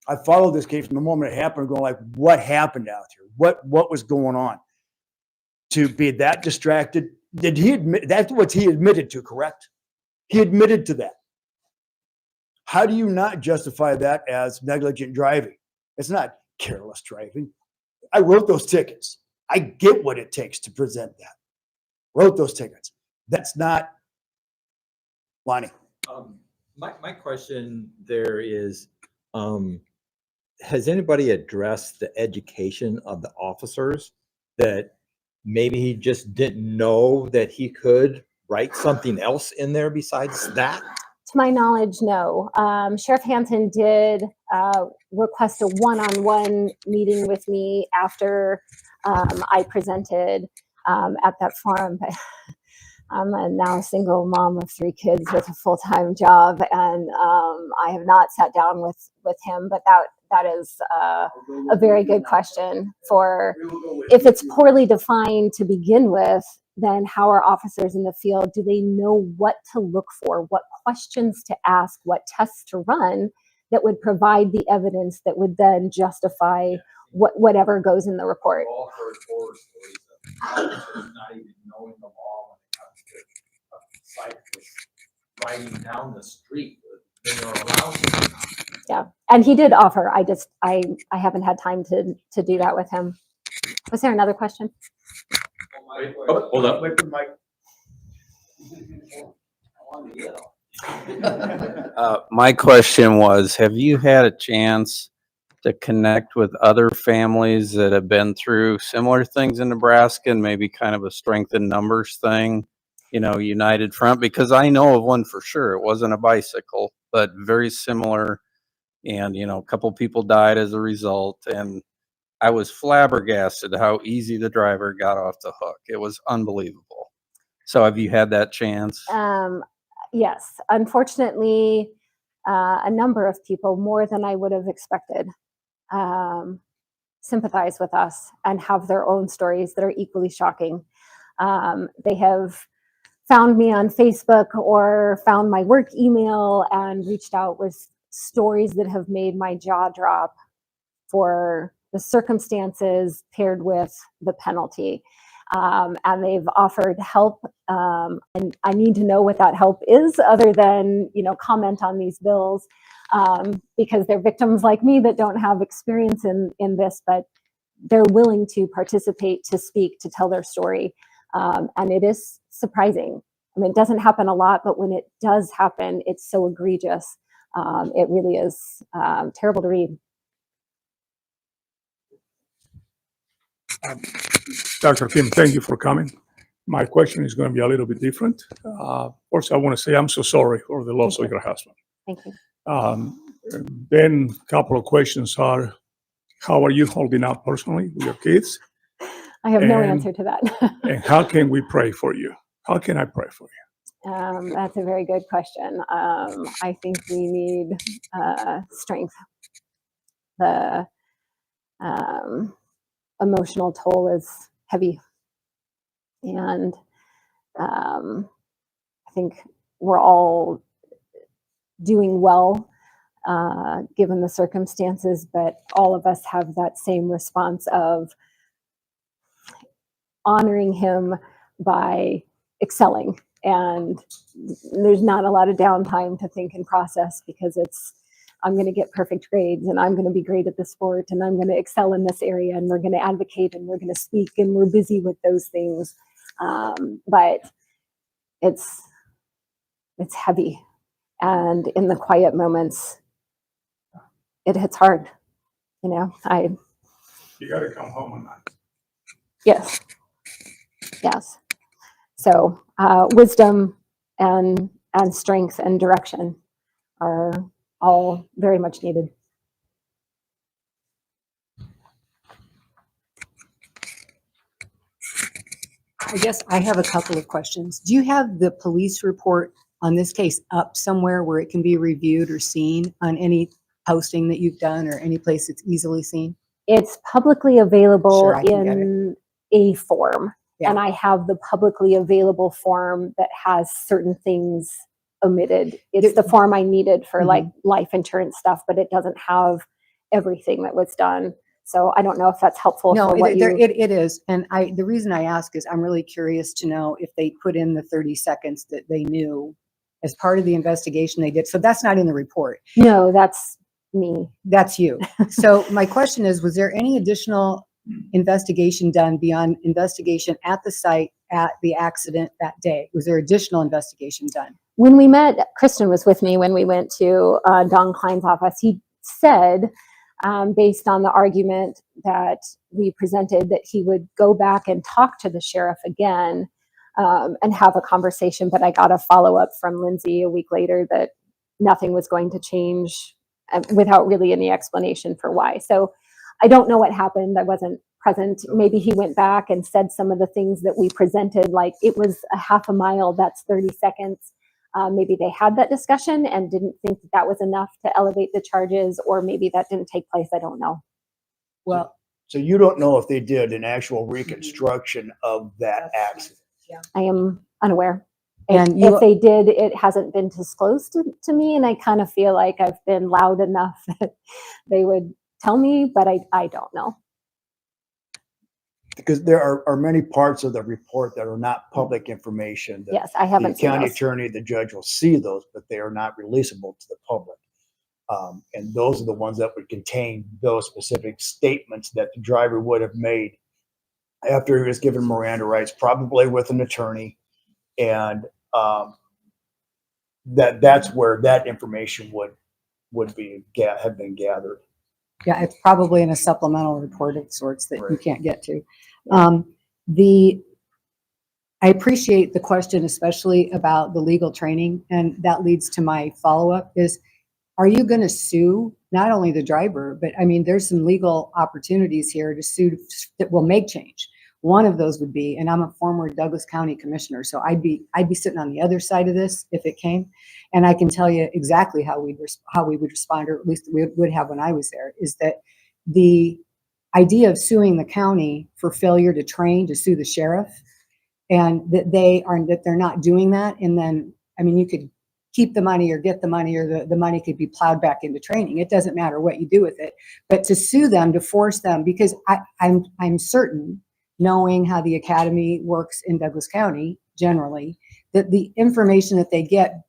I followed this case from the moment it happened, going like, what happened out here? What was going on? To be that distracted, did he admit, that's what he admitted to, correct? He admitted to that. How do you not justify that as negligent driving? It's not careless driving. I wrote those tickets. I get what it takes to present that. Wrote those tickets. That's not, Lonnie. My question there is, has anybody addressed the education of the officers, that maybe he just didn't know that he could write something else in there besides that? To my knowledge, no. Sheriff Hansen did request a one-on-one meeting with me after I presented at that forum. But I'm a now single mom of 3 kids with a full-time job, and I have not sat down with him. But that is a very good question. For if it's poorly defined to begin with, then how are officers in the field? Do they know what to look for, what questions to ask, what tests to run that would provide the evidence that would then justify whatever goes in the report? We've all heard horror stories of officers not even knowing the law when it comes to cyclists riding down the street. They are allowed to. Yeah, and he did offer. I haven't had time to do that with him. Was there another question? Oh, hold up. Wait for Mike. My question was, have you had a chance to connect with other families that have been through similar things in Nebraska and maybe kind of a strength in numbers thing, you know, United Front, because I know of one for sure. It wasn't a bicycle, but very similar. And, you know, a couple people died as a result. And I was flabbergasted how easy the driver got off the hook. It was unbelievable. So have you had that chance? Yes, unfortunately, a number of people, more than I would have expected, sympathize with us and have their own stories that are equally shocking. They have found me on Facebook or found my work email and reached out with stories that have made my jaw drop for the circumstances paired with the penalty. And they've offered help. And I need to know what that help is other than, you know, comment on these bills, because they're victims like me that don't have experience in this, but they're willing to participate, to speak, to tell their story. And it is surprising. I mean, it doesn't happen a lot, but when it does happen, it's so egregious. It really is terrible to read. Dr. Kim, thank you for coming. My question is going to be a little bit different. First, I want to say I'm so sorry for the loss of your husband. Thank you. Then a couple of questions are, how are you holding up personally with your kids? I have no And- answer to that. And how can we pray for you? How can I pray for you? That's a very good question. I think we need strength. The emotional toll is heavy. And I think we're all doing well given the circumstances, but all of us have that same response of honoring him by excelling. And there's not a lot of downtime to think and process, because I'm going to get perfect grades and I'm going to be great at the sport and I'm going to excel in this area and we're going to advocate and we're going to speak and we're busy with those things. But it's heavy. And in the quiet moments, it hits hard. You know, You got to come home at night. yes. So wisdom and strength and direction are all very much needed. I guess I have a couple of questions. Do you have the police report on this case up somewhere where it can be reviewed or seen on any posting that you've done or any place it's easily seen? It's publicly available Sure, I can get in a form. Yeah. And I have the publicly available form that has certain things omitted. It's the form I needed for like life insurance stuff, but it doesn't have everything that was done. So I don't know if that's helpful No, for what it is. And the reason I ask is I'm really curious to know if they put in the 30 seconds that they knew as part of the investigation they did. So that's not in the report. No, that's me. That's you. So my question is, was there any additional investigation done beyond investigation at the site at the accident that day? Was there additional investigation done? When we met, Kristen was with me when we went to Don Klein's office. He said, based on the argument that we presented, that he would go back and talk to the sheriff again and have a conversation. But I got a follow-up from Lindsay a week later that nothing was going to change without really any explanation for why. So I don't know what happened. I wasn't present. Maybe he went back and said some of the things that we presented, like it was a half a mile, that's 30 seconds. Maybe they had that discussion and didn't think that was enough to elevate the charges, or maybe that didn't take place. I don't know. Well, So you don't know if they did an actual reconstruction of that accident? I am unaware. And If they did, it hasn't been disclosed to me, and I kind of feel like I've been loud enough that they would tell me, but I don't know. Because there are many parts of the report that are not public information. Yes, I haven't The seen county those. attorney, the judge will see those, but they are not releasable to the public. And those are the ones that would contain those specific statements that the driver would have made after he was given Miranda rights, probably with an attorney. And that's where that information would have been gathered. Yeah, it's probably in a supplemental report of sorts that you Right. can't get to. I appreciate the question, especially about the legal training, and that leads to my follow-up is, are you going to sue not only the driver, but I mean, there's some legal opportunities here to sue that will make change. One of those would be, and I'm a former Douglas County commissioner, so I'd be sitting on the other side of this if it came, and I can tell you exactly how we would respond, or at least we would have when I was there, is that the idea of suing the county for failure to train, to sue the sheriff, and that they're not doing that, and then, I mean, you could keep the money or get the money, or the money could be plowed back into training. It doesn't matter what you do with it, but to sue them, to force them, because I'm certain, knowing how the academy works in Douglas County generally, that the information that they get,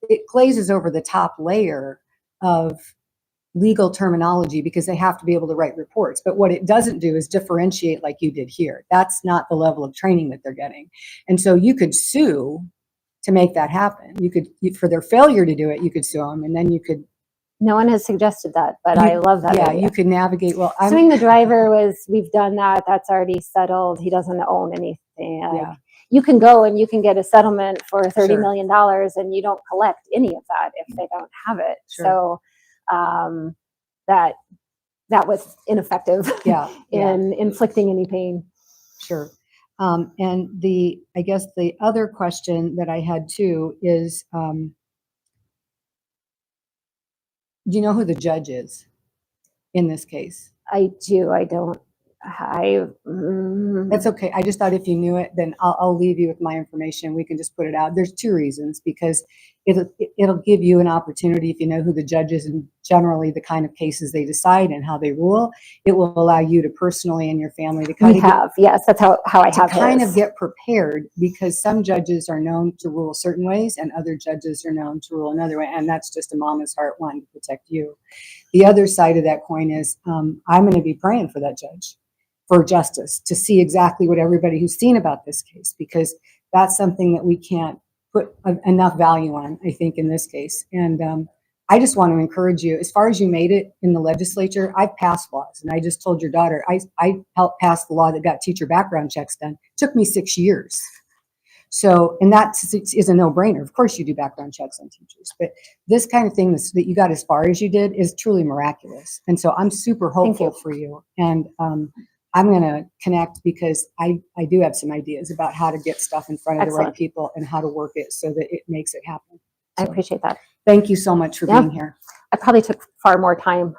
it glazes over the top layer of legal terminology because they have to be able to write reports. But what it doesn't do is differentiate like you did here. That's not the level of training that they're getting. And so you could sue to make that happen. For their failure to do it, you could sue them, and then you could. No one has suggested that, but I love that Yeah, idea. you could navigate. Well, Suing the driver we've done that. That's already settled. He doesn't own anything. Yeah. You can go and you can get a settlement for $30 Sure. million and you don't collect any of that if they don't have it. Sure. So that was ineffective Yeah, in inflicting any pain. Sure. And I guess the other question that I had too is, do you know who the judge is in this case? I do. I don't. That's okay. I just thought if you knew it, then I'll leave you with my information. We can just put it out. There's two reasons, because it'll give you an opportunity, if you know who the judge is and generally the kind of cases they decide and how they rule. It will allow you to personally and your family to kind of yes, that's how I have kind his. of get prepared, because some judges are known to rule certain ways and other judges are known to rule another way, and that's just a mama's heart wanting to protect you. The other side of that coin is I'm going to be praying for that judge for justice, to see exactly what everybody who's seen about this case, because that's something that we can't put enough value on, I think, in this case. And I just want to encourage you, as far as you made it in the legislature, I've passed laws, and I just told your daughter, I helped pass the law that got teacher background checks done. It took me 6 years. So, and that is a no-brainer. Of course you do background checks on teachers, but this kind of thing that you got as far as you did is truly miraculous. And so I'm super hopeful for you. And I'm going to connect, because I do have some ideas about how to get stuff in front of the right people and how to work it so that it makes it happen. I appreciate that. Thank you so much for being here. I probably took far more time.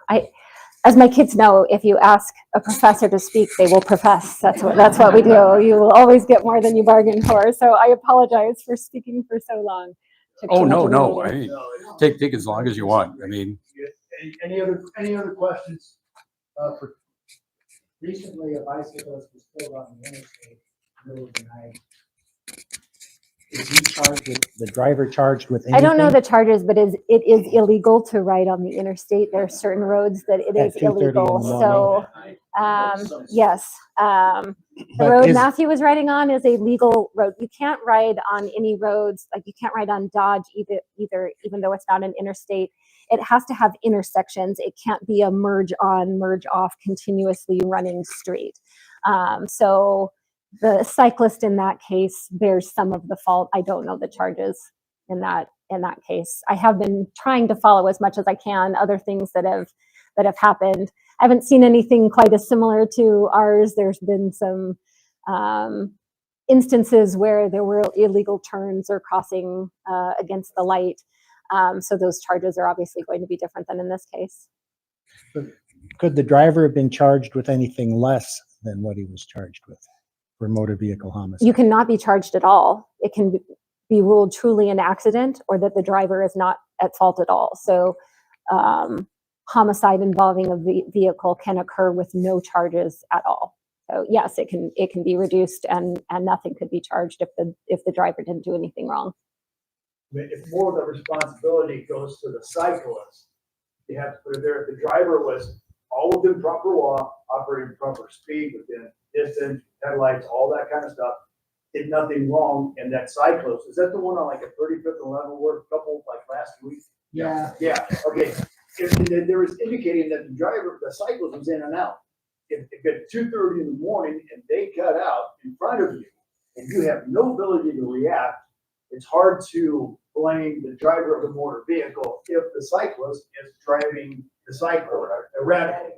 As my kids know, if you ask a professor to speak, they will profess. That's what we do. You will always get more than you bargain for. So I apologize for speaking for so long. Oh, no. I mean, take as long as you want. I mean, Any other questions? For Recently, a bicyclist was killed on the interstate, middle of the night. Is he charged with, the driver charged with anything? I don't know the charges, but it is illegal to ride on the interstate. There are certain roads that it is At 2:30 in the illegal. So, yes. The But road is- Matthew was riding on is a legal road. You can't ride on any roads, like you can't ride on Dodge either, even though it's not an interstate. It has to have intersections. It can't be a merge on, merge off, continuously running street. So the cyclist in that case bears some of the fault. I don't know the charges in that case. I have been trying to follow as much as I can other things that have happened. I haven't seen anything quite as similar to ours. There's been some instances where there were illegal turns or crossing against the light. So those charges are obviously going to be different than in this case. Could the driver have been charged with anything less than what he was charged with for motor vehicle homicide? You cannot be charged at all. It can be ruled truly an accident, or that the driver is not at fault at all. So homicide involving a vehicle can occur with no charges at all. So yes, it can be reduced, and nothing could be charged if the driver didn't do anything wrong. I mean, if more of the responsibility goes to the cyclist, you have to put it there. If the driver was all within proper law, operating proper speed, within distance, headlights, all that kind of stuff, did nothing wrong, and that cyclist, is that the one on like a 35th and Leavenworth couple like last week? Yeah. Yeah, okay. And then there was indicating that the cyclist was in and out. If at 2:30 in the morning and they cut out in front of you and you have no ability to react, it's hard to blame the driver of the motor vehicle if the cyclist is driving the cycle erratically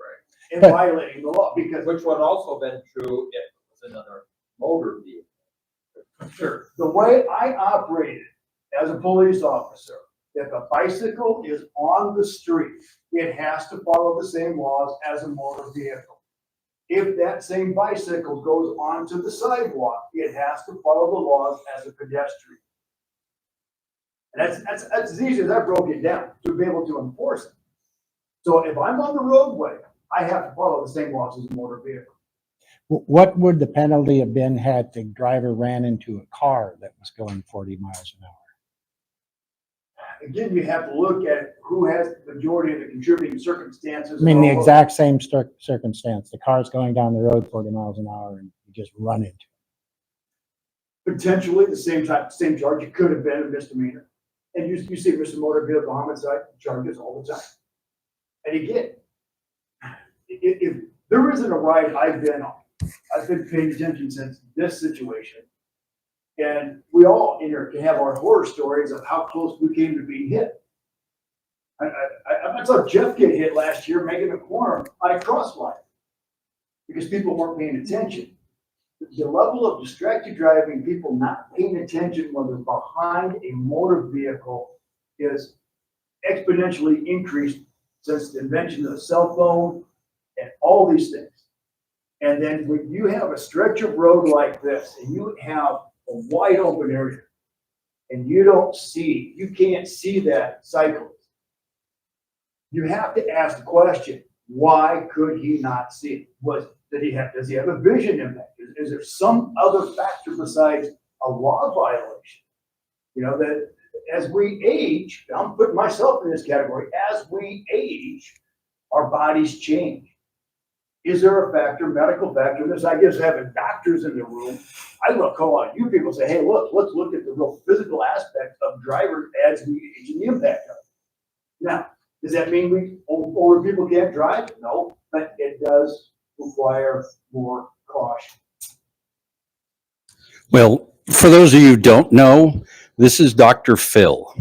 and violating the law, because Which would also been true if it was another motor vehicle. sure, the way I operated as a police officer, if a bicycle is on the street, it has to follow the same laws as a motor vehicle. If that same bicycle goes onto the sidewalk, it has to follow the laws as a pedestrian. And that's as easy as I broke it down to be able to enforce it. So if I'm on the roadway, I have to follow the same laws as a motor vehicle. What would the penalty have been had the driver ran into a car that was going 40 miles an hour? Again, you have to look at who has the majority of the contributing circumstances. I mean, the and all exact same circumstance. The car's going down the road 40 miles an hour and you just run into it. Potentially the same charge. It could have been a misdemeanor. And you see Mr. Motor Vehicle Homicide charges all the time. And again, if there isn't a ride I've been on, I've been paying attention since this situation. And we all in here can have our horror stories of how close we came to being hit. I saw Jeff get hit last year making a corner on a crosswalk because people weren't paying attention. The level of distracted driving, people not paying attention when they're behind a motor vehicle, is exponentially increased since the invention of the cell phone and all these things. And then when you have a stretch of road like this and you have a wide open area and you can't see that cyclist, you have to ask the question, why could he not see it? Does he have a vision impact? Is there some other factor besides a law violation? You know, that as we age, I'm putting myself in this category, as we age, our bodies change. Is there a factor, medical factor? This, I guess, having doctors in the room, I will call on you people and say, hey, let's look at the real physical aspect of drivers as we age and the impact of it. Now, does that mean older people can't drive? No, but it does require more caution. Well, for those of you who don't know, this is Dr. Phil.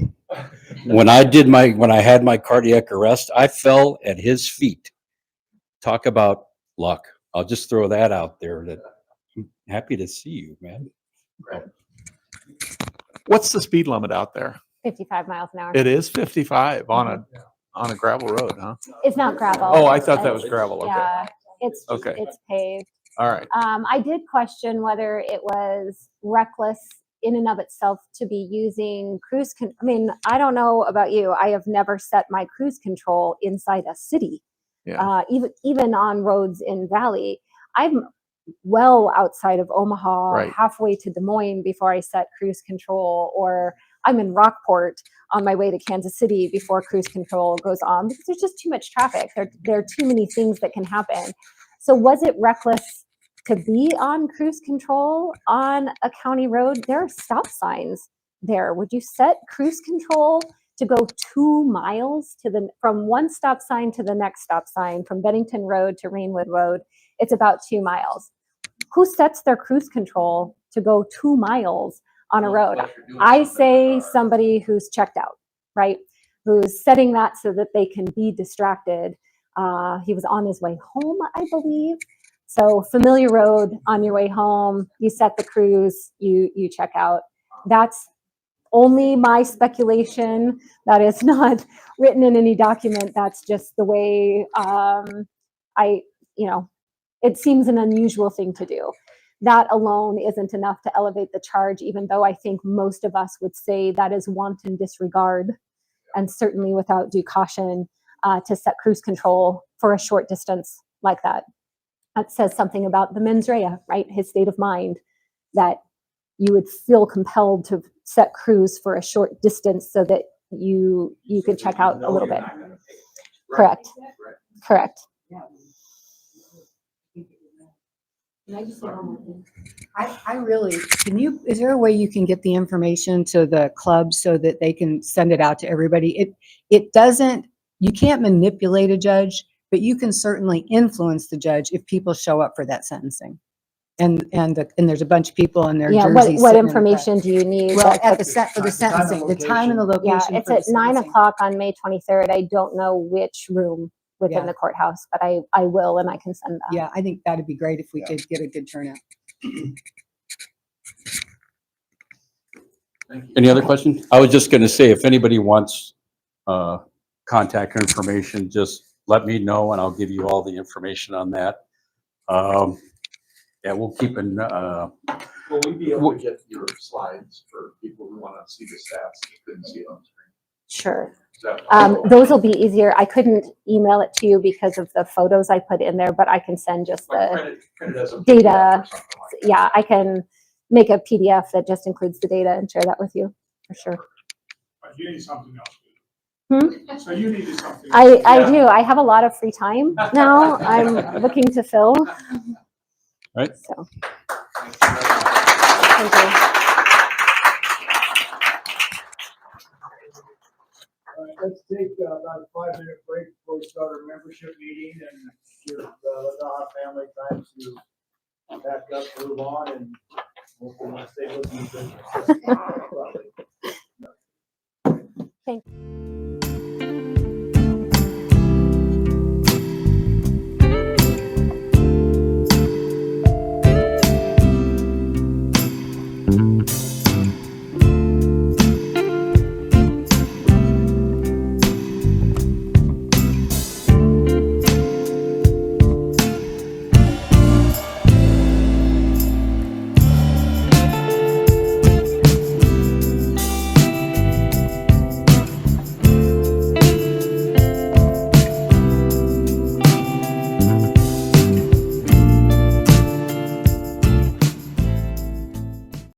When I had my cardiac arrest, I fell at his feet. Talk about luck. I'll just throw that out there. That I'm happy to see you, man. What's the speed limit out there? 55 miles an hour. It is 55 on a gravel road, huh? It's not gravel. Oh, I thought that was gravel. Okay. Yeah, it's Okay. paved. All right. I did question whether it was reckless in and of itself to be using I mean, I don't know about you. I have never set my cruise control inside a city. Yeah. Even on roads in Valley. I'm well outside of Omaha, Right. halfway to Des Moines before I set cruise control, or I'm in Rockport on my way to Kansas City before cruise control goes on, because there's just too much traffic. There are too many things that can happen. So was it reckless to be on cruise control on a county road? There are stop signs there. Would you set cruise control to go 2 miles from one stop sign to the next stop sign, from Bennington Road to Rainwood Road? It's about 2 miles. Who sets their cruise control to go 2 miles on a road? I say somebody who's checked out, right? Who's setting that so that they can be distracted. He was on his way home, I believe. So familiar road, on your way home, you set the cruise, you check out. That's only my speculation. That is not written in any document. That's just the way it seems an unusual thing to do. That alone isn't enough to elevate the charge, even though I think most of us would say that is wanton disregard, and certainly without due caution to set cruise control for a short distance like that. That says something about the mens rea, right? His state of mind, that you would feel compelled to set cruise for a short distance so that you could check out a little bit. Correct. Correct. Can I just say one more thing? I really, is there a way you can get the information to the club so that they can send it out to everybody? It doesn't you can't manipulate a judge, but you can certainly influence the judge if people show up for that sentencing. And there's a bunch of people in their Yeah, jerseys. what sitting in the crowd. information do you need? Well, That at could- the for the The time and sentencing, the time and the location. Yeah, location. it's for the at 9 sentencing. o'clock on May 23rd. I don't know which room within Yeah. the courthouse, but I will, and I can send that. Yeah, I think that'd be great if we could get a good turnout. Any other questions? I was just gonna say, if anybody wants, contact information, just let me know and I'll give you all the information on that. Yeah, we'll keep an, Will we be able to get your slides for people who want to see the stats that couldn't see it on screen? Sure. Is that Those will be easier. I couldn't email it to you because of the photos I put in there, but I can send just like the, print it as a PDF data. or something like that? yeah, I can make a PDF that just includes the data and share that with you, for sure. But you need something else. Hmm? So you needed something. I do. I have a lot of free time now. I'm looking to fill. Right. So. Thank you. All right, let's take about a 5-minute break before we start our membership meeting and give the Latacha family time to pack up, move on, and hopefully stay with you. Thank you.